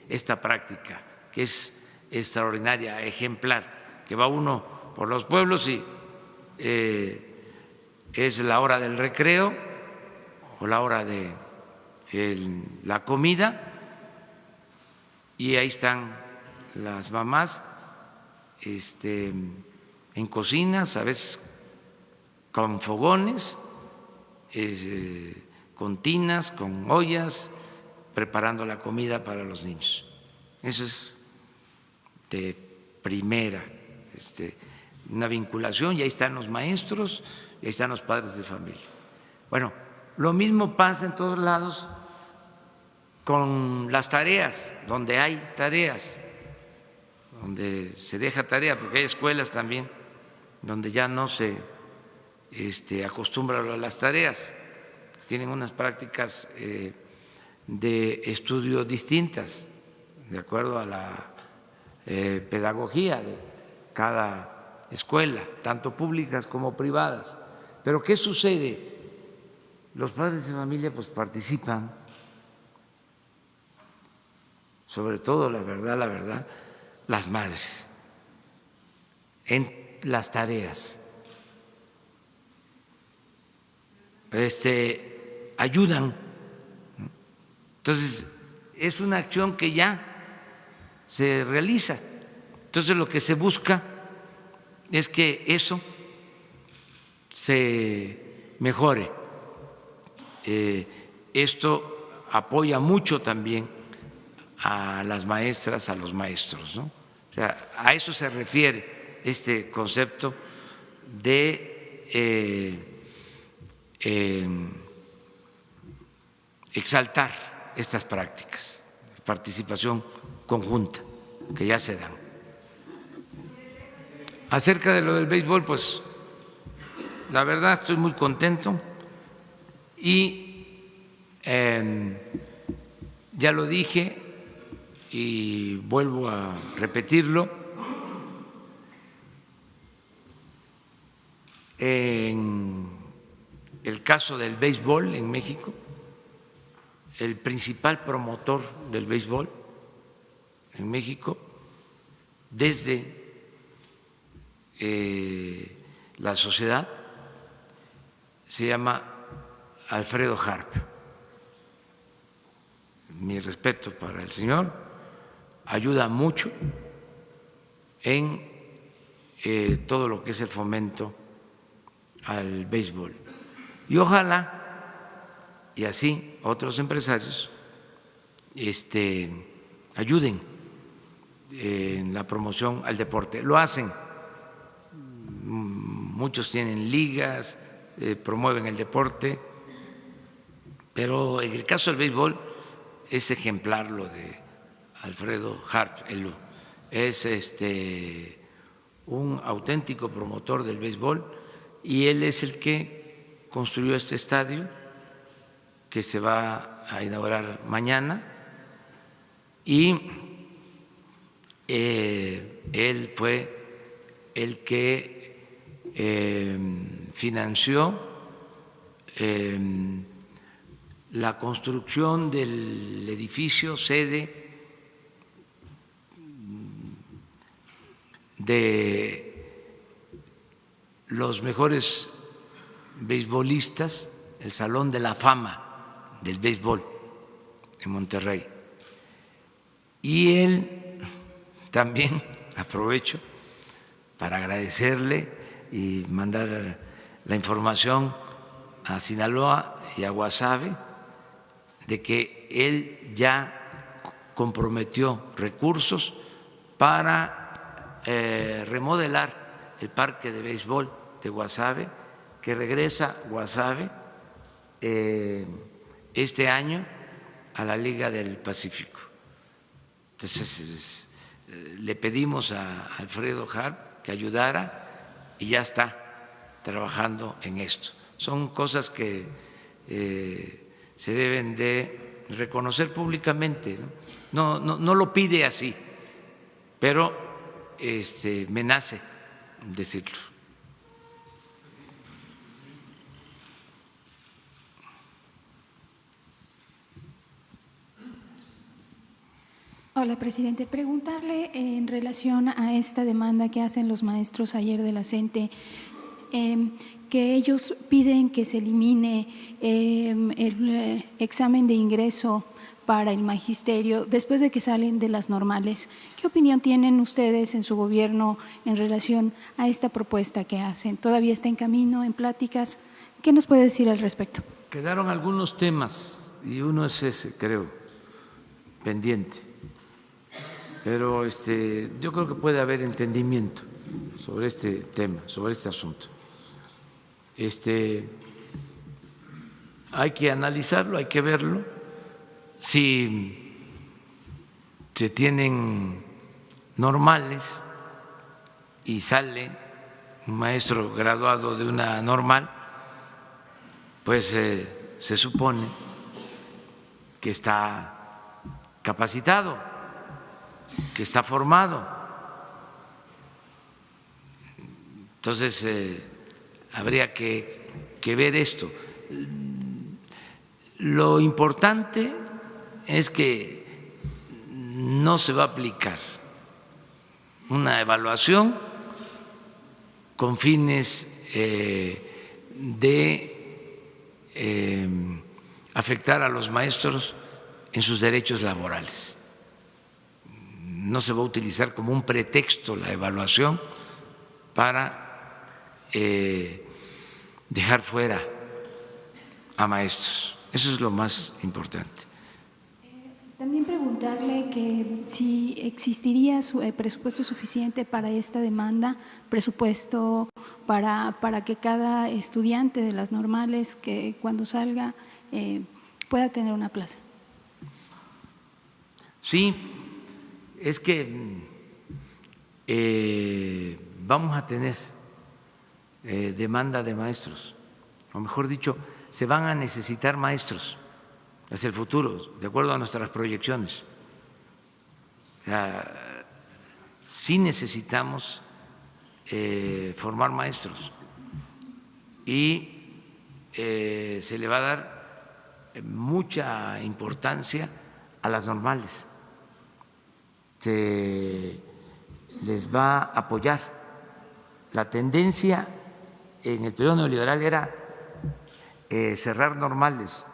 esta práctica que es extraordinaria, ejemplar, que va uno por los pueblos y es la hora del recreo o la hora de la comida y ahí están las mamás en cocinas, a veces con fogones, con tinas, con ollas, preparando la comida para los niños. Eso es de primera, una vinculación, y ahí están los maestros, y ahí están los padres de familia. Bueno, lo mismo pasa en todos lados con las tareas, donde hay tareas, donde se deja tarea, porque hay escuelas también donde ya no se acostumbra a las tareas, tienen unas prácticas de estudio distintas, de acuerdo a la pedagogía de cada escuela, tanto públicas como privadas. Pero ¿qué sucede? Los padres de familia pues participan, sobre todo, la verdad, las madres, en las tareas. Ayudan. Entonces, es una acción que ya se realiza. Entonces, lo que se busca es que eso se mejore. Esto apoya mucho también a las maestras, a los maestros, ¿no? O sea, a eso se refiere este concepto de exaltar estas prácticas, participación conjunta que ya se dan. Acerca de lo del béisbol, pues la verdad estoy muy contento y ya lo dije y vuelvo a repetirlo, en el caso del béisbol en México, el principal promotor del béisbol en México, desde la sociedad, se llama Alfredo Harp. Mi respeto para el señor, ayuda mucho en todo lo que es el fomento al béisbol. Y ojalá, y así otros empresarios ayuden en la promoción al deporte. Lo hacen, muchos tienen ligas, promueven el deporte, pero en el caso del béisbol es ejemplar lo de Alfredo Harp. Es un auténtico promotor del béisbol y él es el que construyó este estadio que se va a inaugurar mañana y él fue el que financió la construcción del edificio sede de los mejores beisbolistas, el Salón de la Fama del béisbol en Monterrey. Y él también, aprovecho para agradecerle y mandar la información a Sinaloa y a Guasave de que él ya comprometió recursos para remodelar el parque de béisbol de Guasave, que regresa Guasave este año a la Liga del Pacífico. Entonces, le pedimos a Alfredo Harp que ayudara y ya está trabajando en esto. Son cosas que se deben de reconocer públicamente, ¿no? No lo pide así, pero me nace decirlo. Hola, presidente. Preguntarle en relación a esta demanda que hacen los maestros ayer de la CENTE, que ellos piden que se elimine el examen de ingreso para el magisterio después de que salen de las normales. ¿Qué opinión tienen ustedes en su gobierno en relación a esta propuesta que hacen? ¿Todavía está en camino, en pláticas? ¿Qué nos puede decir al respecto? Quedaron algunos temas y uno es ese, creo, pendiente. Pero yo creo que puede haber entendimiento sobre este tema, sobre este asunto. Hay que analizarlo, hay que verlo. Si se tienen normales y sale un maestro graduado de una normal, pues se supone que está capacitado, que está formado. Entonces, habría que ver esto. Lo importante es que no se va a aplicar una evaluación con fines de afectar a los maestros en sus derechos laborales. No se va a utilizar como un pretexto la evaluación para dejar fuera a maestros. Eso es lo más importante. También preguntarle que si existiría presupuesto suficiente para esta demanda, presupuesto para que cada estudiante de las normales que cuando salga pueda tener una plaza. Sí, es que vamos a tener demanda de maestros, o mejor dicho, se van a necesitar maestros hacia el futuro, de acuerdo a nuestras proyecciones. Sí necesitamos formar maestros y se le va a dar mucha importancia a las normales. Se les va a apoyar. La tendencia en el periodo neoliberal era cerrar normales,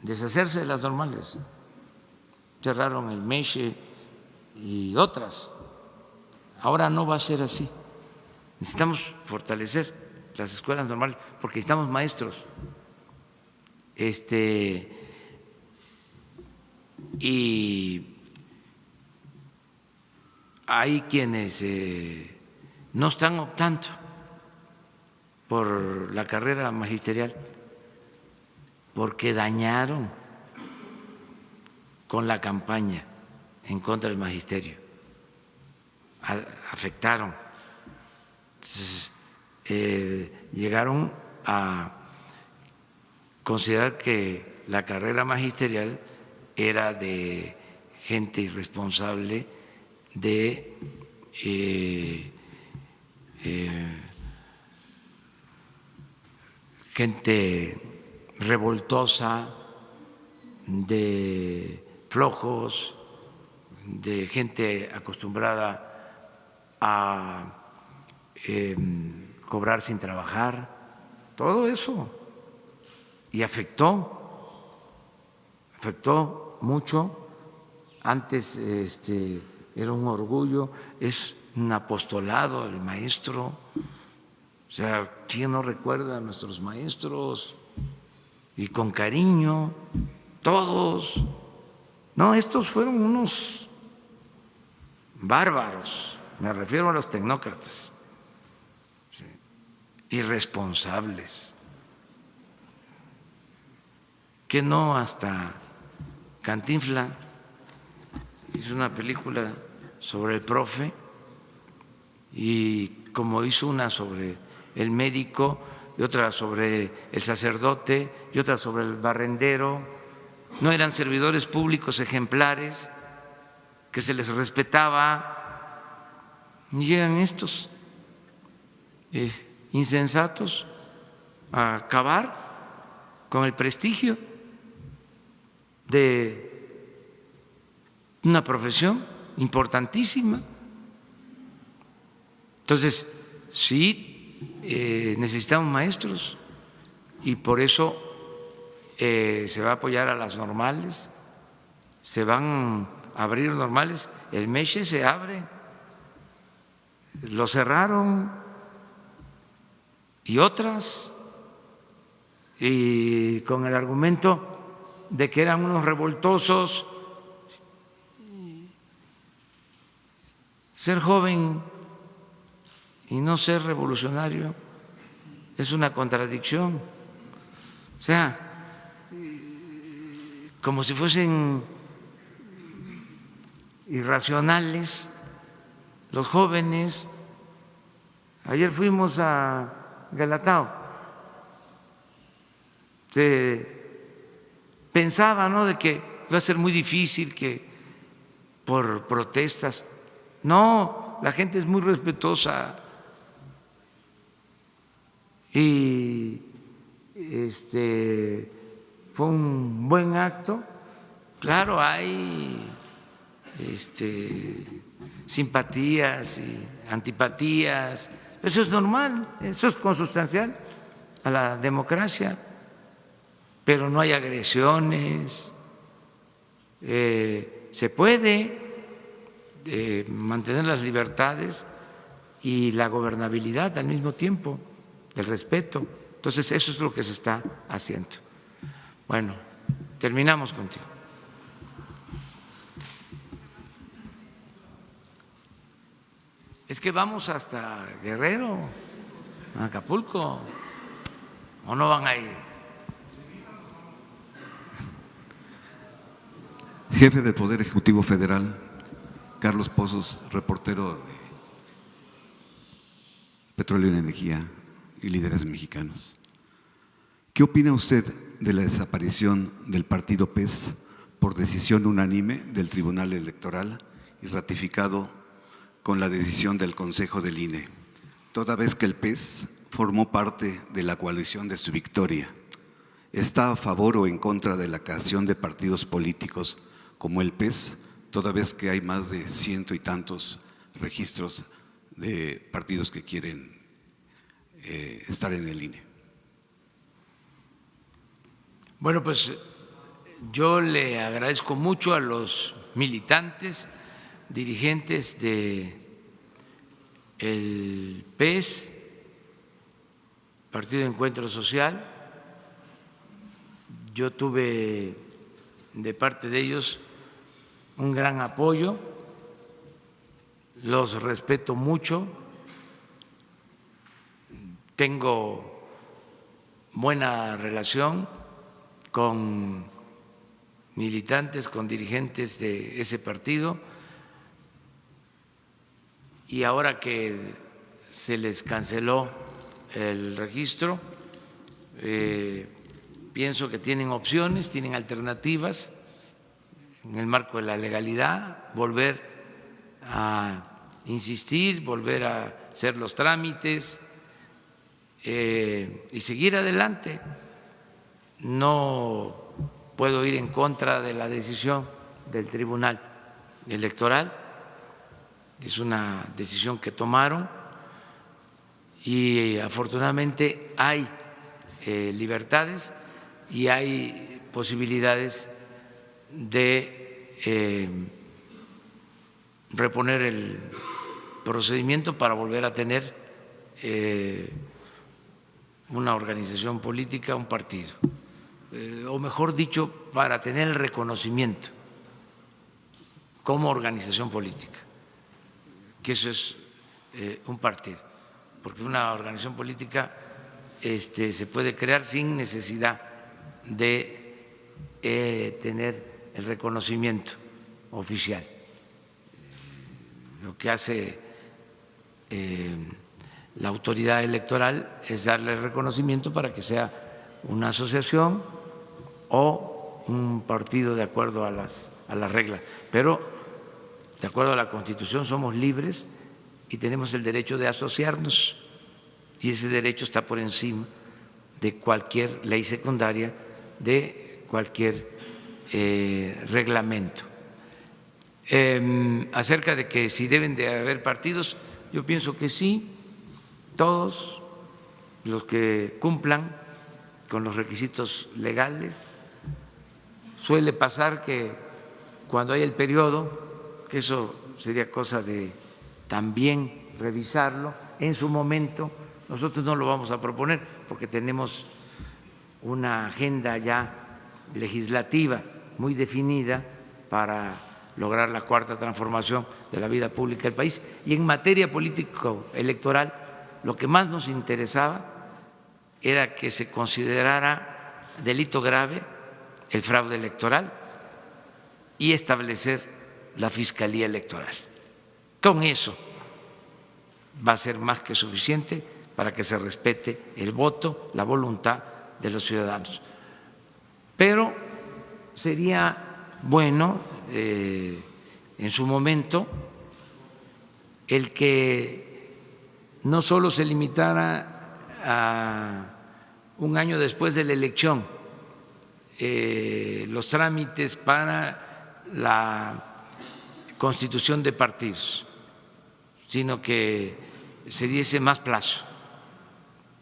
deshacerse de las normales. Cerraron el MESHE y otras. Ahora no va a ser así. Necesitamos fortalecer las escuelas normales porque necesitamos maestros. Y hay quienes no están optando por la carrera magisterial porque dañaron con la campaña en contra del magisterio, afectaron. Entonces, llegaron a considerar que la carrera magisterial era de gente irresponsable, de gente revoltosa, de flojos, de gente acostumbrada a cobrar sin trabajar, todo eso, y afectó afectó mucho. Antes era un orgullo, es un apostolado el maestro. O sea, ¿quién no recuerda a nuestros maestros? Y con cariño, todos. No, estos fueron unos bárbaros, me refiero a los tecnócratas, ¿sí? Irresponsables, que no hasta Cantinflas hizo una película sobre el profe y como hizo una sobre el médico y otra sobre el sacerdote y otra sobre el barrendero, no eran servidores públicos ejemplares que se les respetaba, y llegan estos insensatos a acabar con el prestigio de una profesión importantísima. Entonces, sí, necesitamos maestros y por eso se va a apoyar a las normales, se van a abrir normales, el MESHE se abre, lo cerraron y otras, y con el argumento de que eran unos revoltosos. Ser joven y no ser revolucionario es una contradicción. O sea, como si fuesen irracionales los jóvenes. Ayer fuimos a Galatao. Se pensaba, ¿no?, de que iba a ser muy difícil que por protestas. No, la gente es muy respetuosa y fue un buen acto. Claro, hay simpatías y antipatías, eso es normal, eso es consustancial a la democracia, pero no hay agresiones, se puede mantener las libertades y la gobernabilidad al mismo tiempo, el respeto. Entonces, eso es lo que se está haciendo. Bueno, terminamos contigo. Es que vamos hasta Guerrero, a Acapulco, ¿o no van a ir? Jefe del Poder Ejecutivo Federal, Carlos Pozos, reportero de Petróleo y Energía y Líderes Mexicanos. ¿Qué opina usted de la desaparición del partido PES por decisión unánime del Tribunal Electoral y ratificado con la decisión del Consejo del INE, toda vez que el PES formó parte de la coalición de su victoria? ¿Está a favor o en contra de la creación de partidos políticos como el PES, toda vez que hay más de 100 y tantos registros de partidos que quieren estar en el INE? Bueno, pues yo le agradezco mucho a los militantes, dirigentes de el PES, Partido de Encuentro Social. Yo tuve de parte de ellos un gran apoyo, los respeto mucho, tengo buena relación con militantes, con dirigentes de ese partido, y ahora que se les canceló el registro, pienso que tienen opciones, tienen alternativas en el marco de la legalidad, volver a insistir, volver a hacer los trámites y seguir adelante. No puedo ir en contra de la decisión del Tribunal Electoral, es una decisión que tomaron y afortunadamente hay libertades y hay posibilidades de reponer el procedimiento para volver a tener una organización política, un partido, o mejor dicho, para tener el reconocimiento como organización política, que eso es un partido, porque una organización política se puede crear sin necesidad de tener el reconocimiento oficial. Lo que hace la autoridad electoral es darle reconocimiento para que sea una asociación o un partido de acuerdo a las reglas. Pero de acuerdo a la Constitución somos libres y tenemos el derecho de asociarnos, y ese derecho está por encima de cualquier ley secundaria, de cualquier reglamento. Acerca de que si deben de haber partidos, yo pienso que sí, todos los que cumplan con los requisitos legales. Suele pasar que cuando hay el periodo, que eso sería cosa de también revisarlo, en su momento nosotros no lo vamos a proponer porque tenemos una agenda ya legislativa muy definida para lograr la cuarta transformación de la vida pública del país. Y en materia político-electoral, lo que más nos interesaba era que se considerara delito grave el fraude electoral y establecer la Fiscalía Electoral. Con eso va a ser más que suficiente para que se respete el voto, la voluntad de los ciudadanos. Pero sería bueno en su momento el que no solo se limitara a un año después de la elección los trámites para la constitución de partidos, sino que se diese más plazo,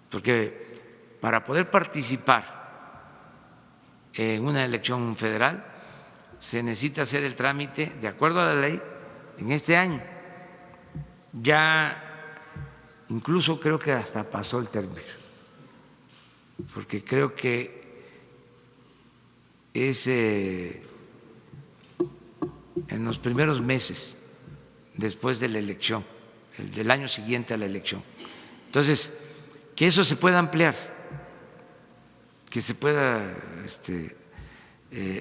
porque para poder participar en una elección federal se necesita hacer el trámite de acuerdo a la ley en este año. Ya incluso creo que hasta pasó el término, porque creo que es en los primeros meses después de la elección, el del año siguiente a la elección. Entonces, que eso se pueda ampliar, que se pueda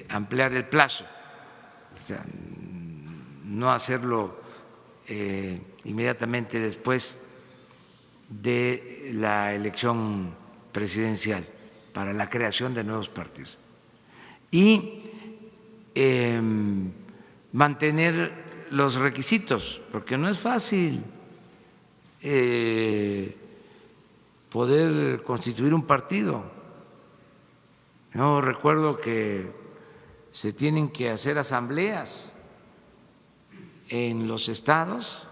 ampliar el plazo, o sea, no hacerlo inmediatamente después de la elección presidencial para la creación de nuevos partidos y mantener los requisitos, porque no es fácil poder constituir un partido. Yo recuerdo que se tienen que hacer asambleas en los estados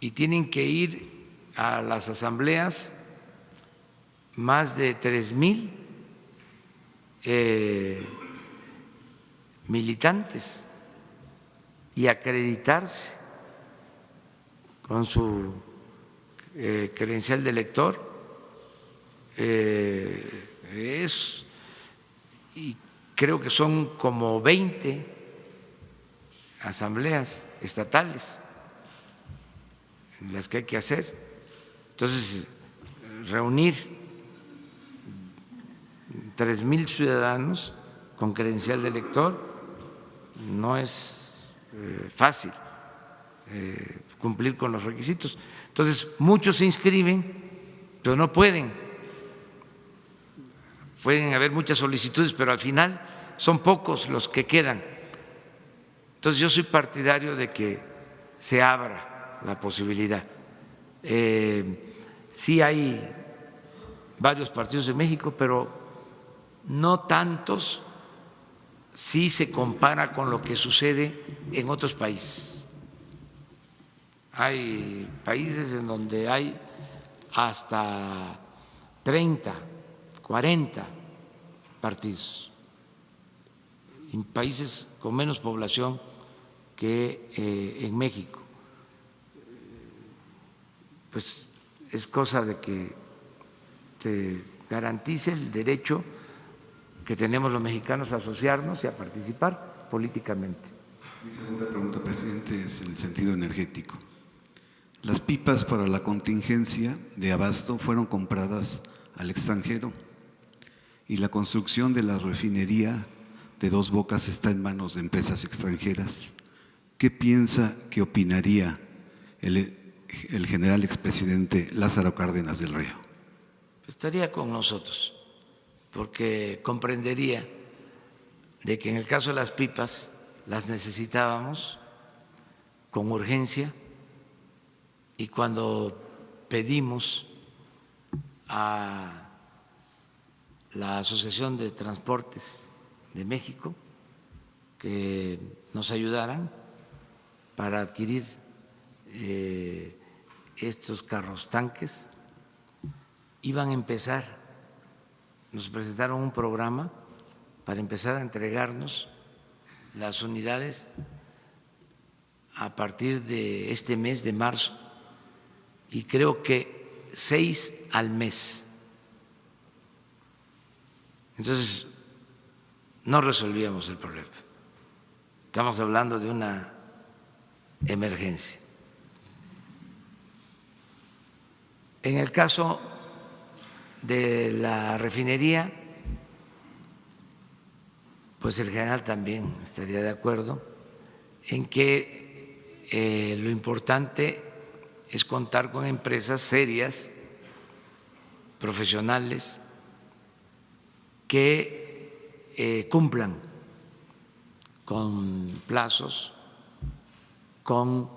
y tienen que ir a las asambleas más de 3,000 militantes y acreditarse con su credencial de elector. Y creo que son como 20 asambleas estatales las que hay que hacer. Entonces, reunir 3,000 ciudadanos con credencial de elector no es fácil cumplir con los requisitos. Entonces, muchos se inscriben, pero no pueden. Pueden haber muchas solicitudes, pero al final son pocos los que quedan. Entonces, yo soy partidario de que se abra la posibilidad. Sí hay varios partidos en México, pero no tantos si se compara con lo que sucede en otros países. Hay países en donde hay hasta 30, 40 partidos en países con menos población que en México. Pues es cosa de que se garantice el derecho que tenemos los mexicanos a asociarnos y a participar políticamente. Mi segunda pregunta, presidente, es en el sentido energético. Las pipas para la contingencia de abasto fueron compradas al extranjero y la construcción de la refinería de Dos Bocas está en manos de empresas extranjeras. ¿Qué piensa, qué opinaría el general expresidente Lázaro Cárdenas del Río? Estaría con nosotros, porque comprendería de que en el caso de las pipas las necesitábamos con urgencia, y cuando pedimos a la Asociación de Transportes de México que nos ayudaran para adquirir estos carros tanques, iban a empezar, nos presentaron un programa para empezar a entregarnos las unidades a partir de este mes de marzo, y creo que 6 al mes. Entonces, no resolvíamos el problema. Estamos hablando de una emergencia. En el caso de la refinería, pues el general también estaría de acuerdo en que lo importante es contar con empresas serias, profesionales, que cumplan con plazos, con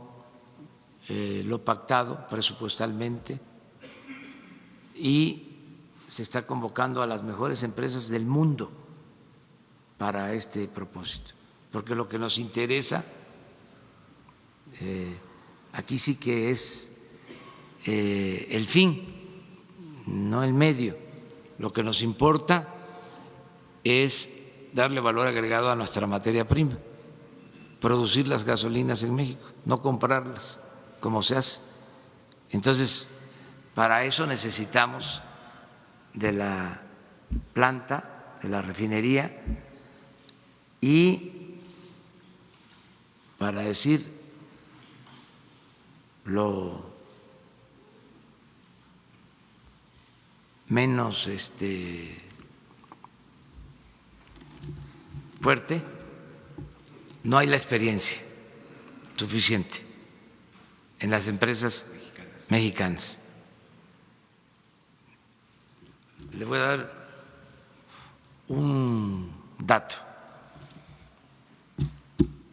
lo pactado presupuestalmente, y se está convocando a las mejores empresas del mundo para este propósito, porque lo que nos interesa aquí sí que es el fin, no el medio. Lo que nos importa es darle valor agregado a nuestra materia prima, producir las gasolinas en México, no comprarlas como se hace. Entonces, para eso necesitamos de la planta, de la refinería, y para decir lo menos fuerte, no hay la experiencia suficiente en las empresas mexicanas. Le voy a dar un dato.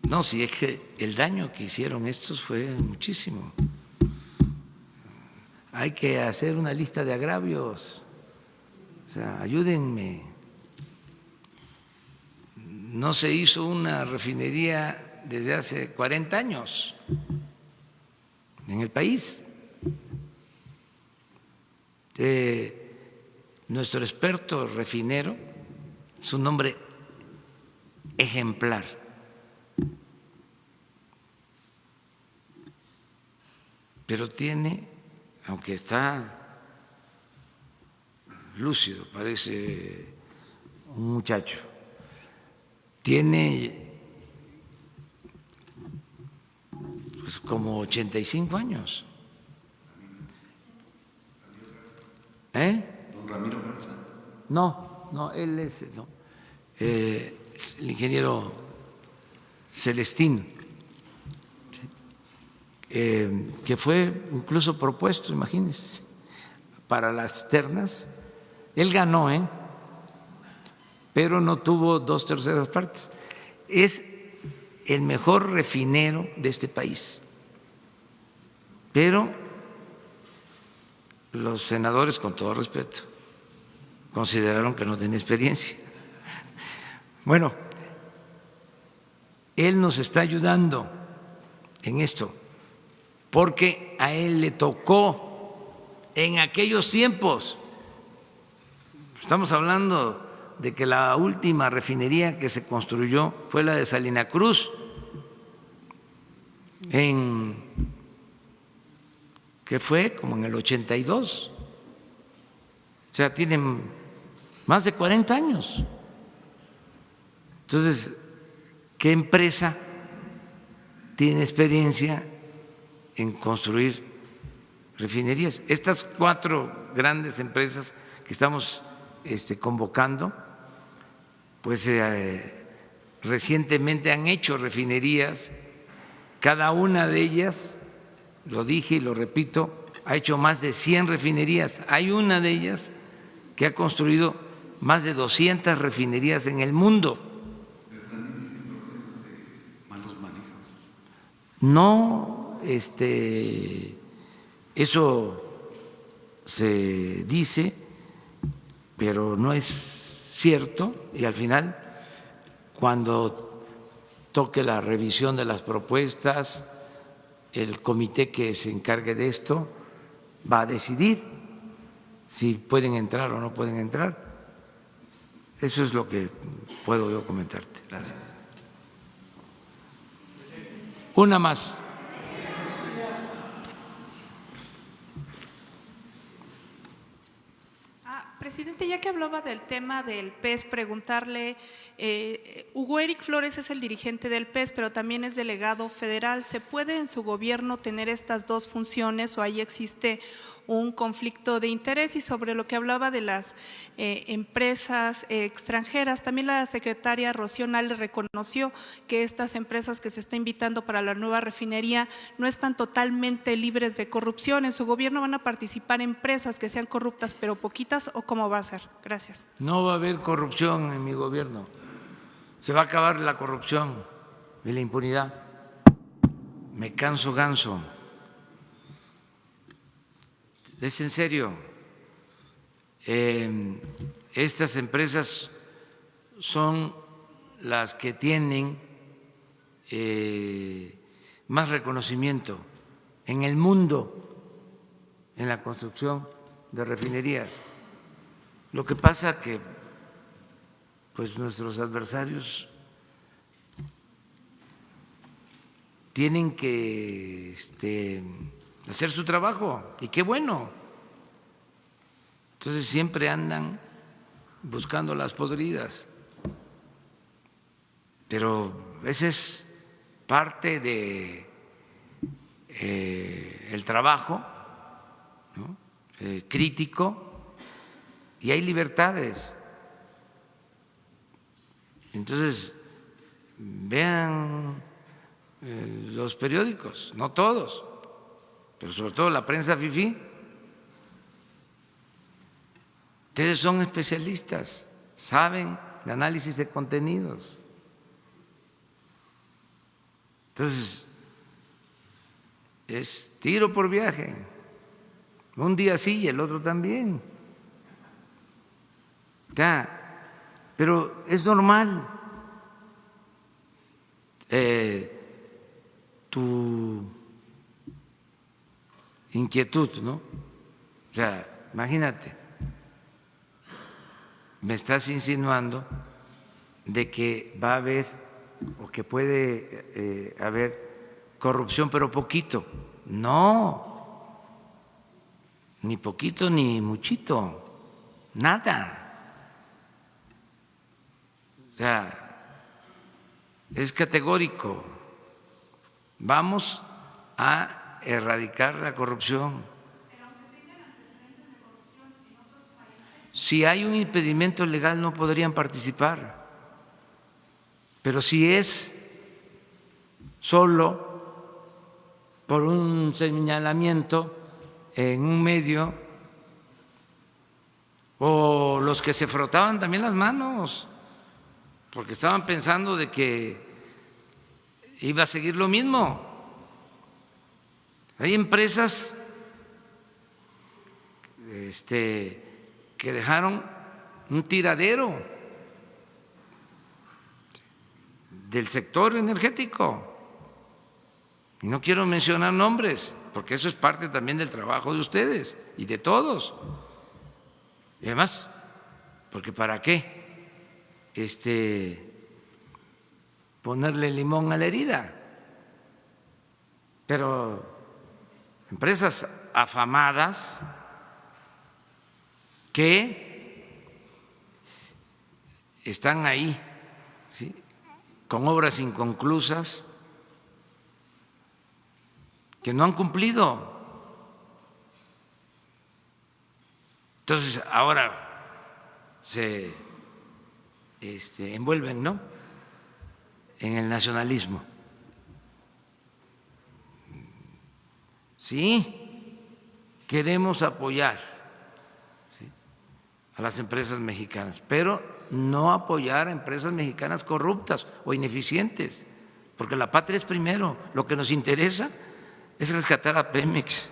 No, si es que el daño que hicieron estos fue muchísimo. Hay que hacer una lista de agravios. O sea, ayúdenme. No se hizo una refinería desde hace 40 años en el país. Nuestro experto refinero es un hombre ejemplar. Pero tiene, aunque está lúcido, parece un muchacho, tiene pues como 85 años. ¿Don Ramiro Garza? No, él es el ingeniero Celestino, que fue incluso propuesto, imagínense, para las ternas. Él ganó, pero no tuvo 2/3 partes. Es el mejor refinero de este país, pero los senadores, con todo respeto, consideraron que no tenía experiencia. Bueno, él nos está ayudando en esto, porque a él le tocó en aquellos tiempos, estamos hablando de que la última refinería que se construyó fue la de Salina Cruz, que fue como en el 82. O sea, tienen más de 40 años. Entonces, ¿qué empresa tiene experiencia en construir refinerías? Estas 4 grandes empresas que estamos convocando, pues recientemente han hecho refinerías. Cada una de ellas, lo dije y lo repito, ha hecho más de 100 refinerías. Hay una de ellas que ha construido más de 200 refinerías en el mundo. Malos manejos. No, eso se dice, pero no es cierto, y al final, cuando toque la revisión de las propuestas, el comité que se encargue de esto va a decidir si pueden entrar o no pueden entrar. Eso es lo que puedo yo comentarte. Gracias. Una más. Presidente, ya que hablaba del tema del PES, preguntarle, Hugo Eric Flores es el dirigente del PES, pero también es delegado federal. ¿Se puede en su gobierno tener estas 2 funciones o ahí existe un conflicto de interés? Y sobre lo que hablaba de las empresas extranjeras, también la secretaria Rocío Nale reconoció que estas empresas que se está invitando para la nueva refinería no están totalmente libres de corrupción. ¿En su gobierno van a participar empresas que sean corruptas pero poquitas o cómo va a ser? Gracias. No va a haber corrupción en mi gobierno. Se va a acabar la corrupción y la impunidad. Me canso ganso. Es en serio. Estas empresas son las que tienen más reconocimiento en el mundo en la construcción de refinerías. Lo que pasa que pues nuestros adversarios tienen que hacer su trabajo, y qué bueno. Entonces siempre andan buscando las podridas, pero ese es parte de el trabajo, ¿no? Crítico, y hay libertades. Entonces vean los periódicos, no todos, pero sobre todo la prensa fifí. Ustedes son especialistas, saben de análisis de contenidos. Entonces, es tiro por viaje. Un día sí y el otro también. Ya, pero es normal. Tu inquietud, ¿no? O sea, imagínate, me estás insinuando de que va a haber o que puede haber corrupción, pero poquito. No, ni poquito ni muchito, nada. O sea, es categórico. Vamos a erradicar la corrupción. Si hay un impedimento legal no podrían participar, pero si es solo por un señalamiento en un medio, o los que se frotaban también las manos porque estaban pensando de que iba a seguir lo mismo. Hay empresas que dejaron un tiradero del sector energético. Y no quiero mencionar nombres, porque eso es parte también del trabajo de ustedes y de todos. Y además, porque ¿para qué ponerle limón a la herida. Pero empresas afamadas que están ahí, ¿sí?, con obras inconclusas, que no han cumplido. Entonces, ahora se envuelven, ¿no?, en el nacionalismo. Sí, queremos apoyar, ¿sí?, a las empresas mexicanas, pero no apoyar a empresas mexicanas corruptas o ineficientes, porque la patria es primero. Lo que nos interesa es rescatar a Pemex.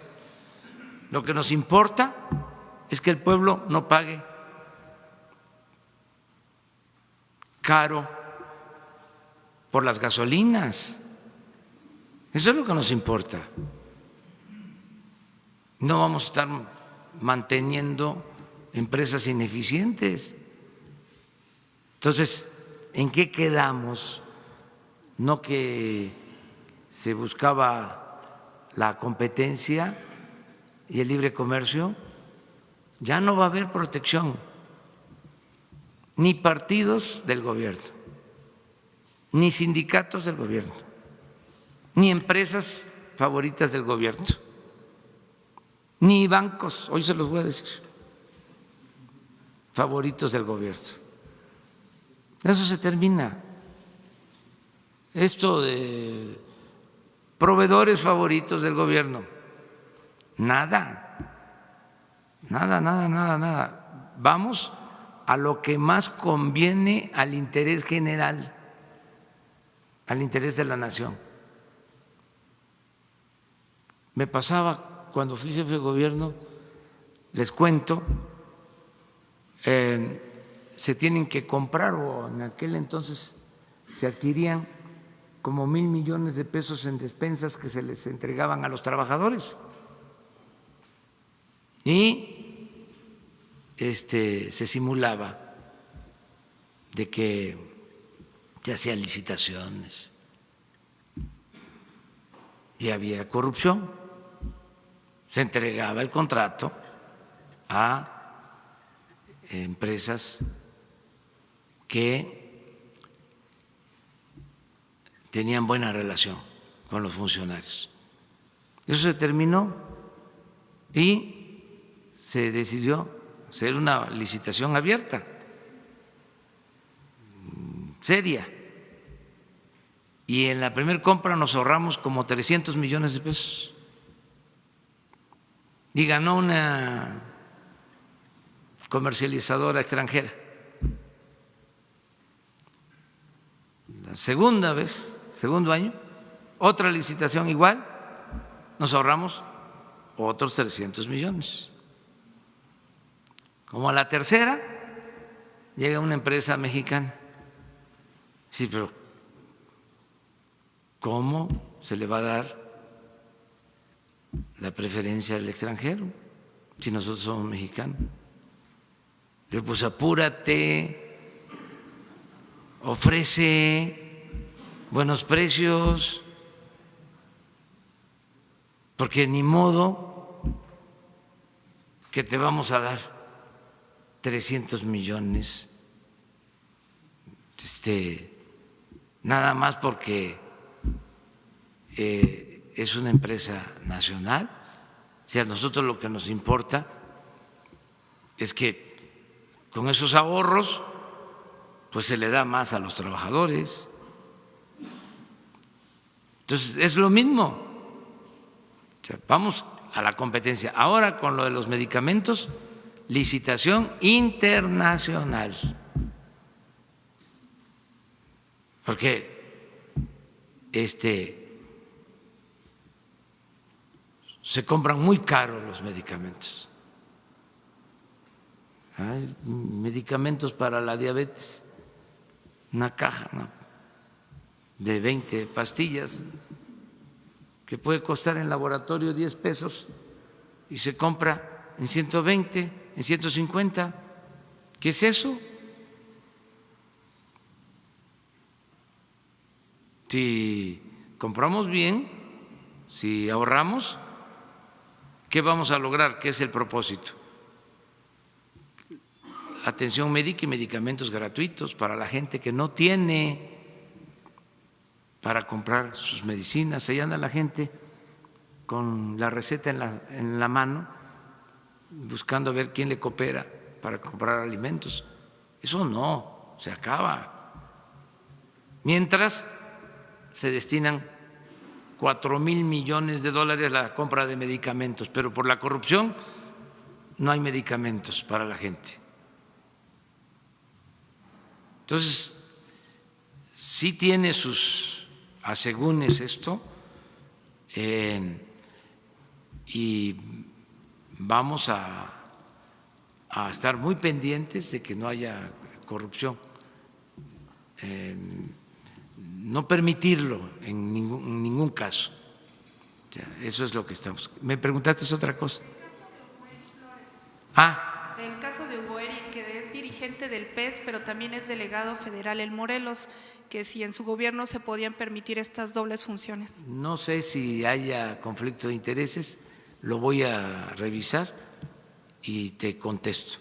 Lo que nos importa es que el pueblo no pague caro por las gasolinas. Eso es lo que nos importa. No vamos a estar manteniendo empresas ineficientes. Entonces, ¿en qué quedamos? No que se buscaba la competencia y el libre comercio. Ya no va a haber protección, ni partidos del gobierno, ni sindicatos del gobierno, ni empresas favoritas del gobierno, ni bancos, hoy se los voy a decir, favoritos del gobierno. Eso se termina. Esto de proveedores favoritos del gobierno, nada. Vamos a lo que más conviene al interés general, al interés de la nación. Me pasaba cuando fui jefe de gobierno, les cuento, se tienen que comprar, o en aquel entonces se adquirían como 1,000 millones de pesos en despensas que se les entregaban a los trabajadores. Y se simulaba de que se hacían licitaciones y había corrupción. Se entregaba el contrato a empresas que tenían buena relación con los funcionarios. Eso se terminó y se decidió hacer una licitación abierta, seria, y en la primera compra nos ahorramos como 300 millones de pesos y ganó una comercializadora extranjera. La segunda vez, segundo año, otra licitación igual, nos ahorramos otros 300 millones. Como a la tercera, llega una empresa mexicana. Sí, pero ¿cómo se le va a dar la preferencia al extranjero si nosotros somos mexicanos? Pues apúrate, ofrece buenos precios, porque ni modo que te vamos a dar 300 millones nada más porque es una empresa nacional. O sea, a nosotros lo que nos importa es que con esos ahorros pues se le da más a los trabajadores. Entonces es lo mismo. O sea, vamos a la competencia. Ahora con lo de los medicamentos, licitación internacional. Porque se compran muy caros los medicamentos. Hay medicamentos para la diabetes, una caja, ¿no?, de 20 pastillas que puede costar en laboratorio 10 pesos y se compra en 120, en 150. ¿Qué es eso? Si compramos bien, si ahorramos, ¿qué vamos a lograr? ¿Qué es el propósito? Atención médica y medicamentos gratuitos para la gente que no tiene para comprar sus medicinas. Ahí anda la gente con la receta en la mano, buscando a ver quién le coopera para comprar alimentos. Eso no, se acaba. Mientras se destinan 4,000 millones de dólares a la compra de medicamentos, pero por la corrupción no hay medicamentos para la gente. Entonces, sí tiene sus asegúnes esto, y vamos a estar muy pendientes de que no haya corrupción, no permitirlo en ningún caso. Eso es lo que estamos. ¿Me preguntaste otra cosa? El caso de Hugo Eric, que es dirigente del PES, pero también es delegado federal en Morelos, que si en su gobierno se podían permitir estas dobles funciones. No sé si haya conflicto de intereses, lo voy a revisar y te contesto.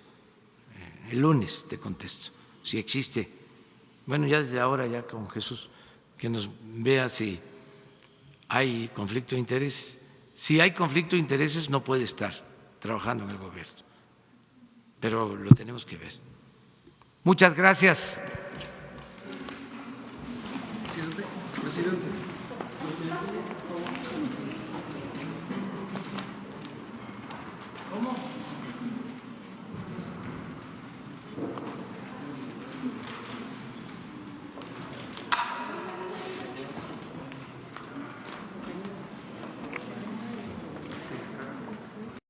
El lunes te contesto, si existe. Bueno, ya desde ahora, ya con Jesús, que nos vea si hay conflicto de intereses. Si hay conflicto de intereses, no puede estar trabajando en el gobierno, pero lo tenemos que ver. Muchas gracias. Presidente.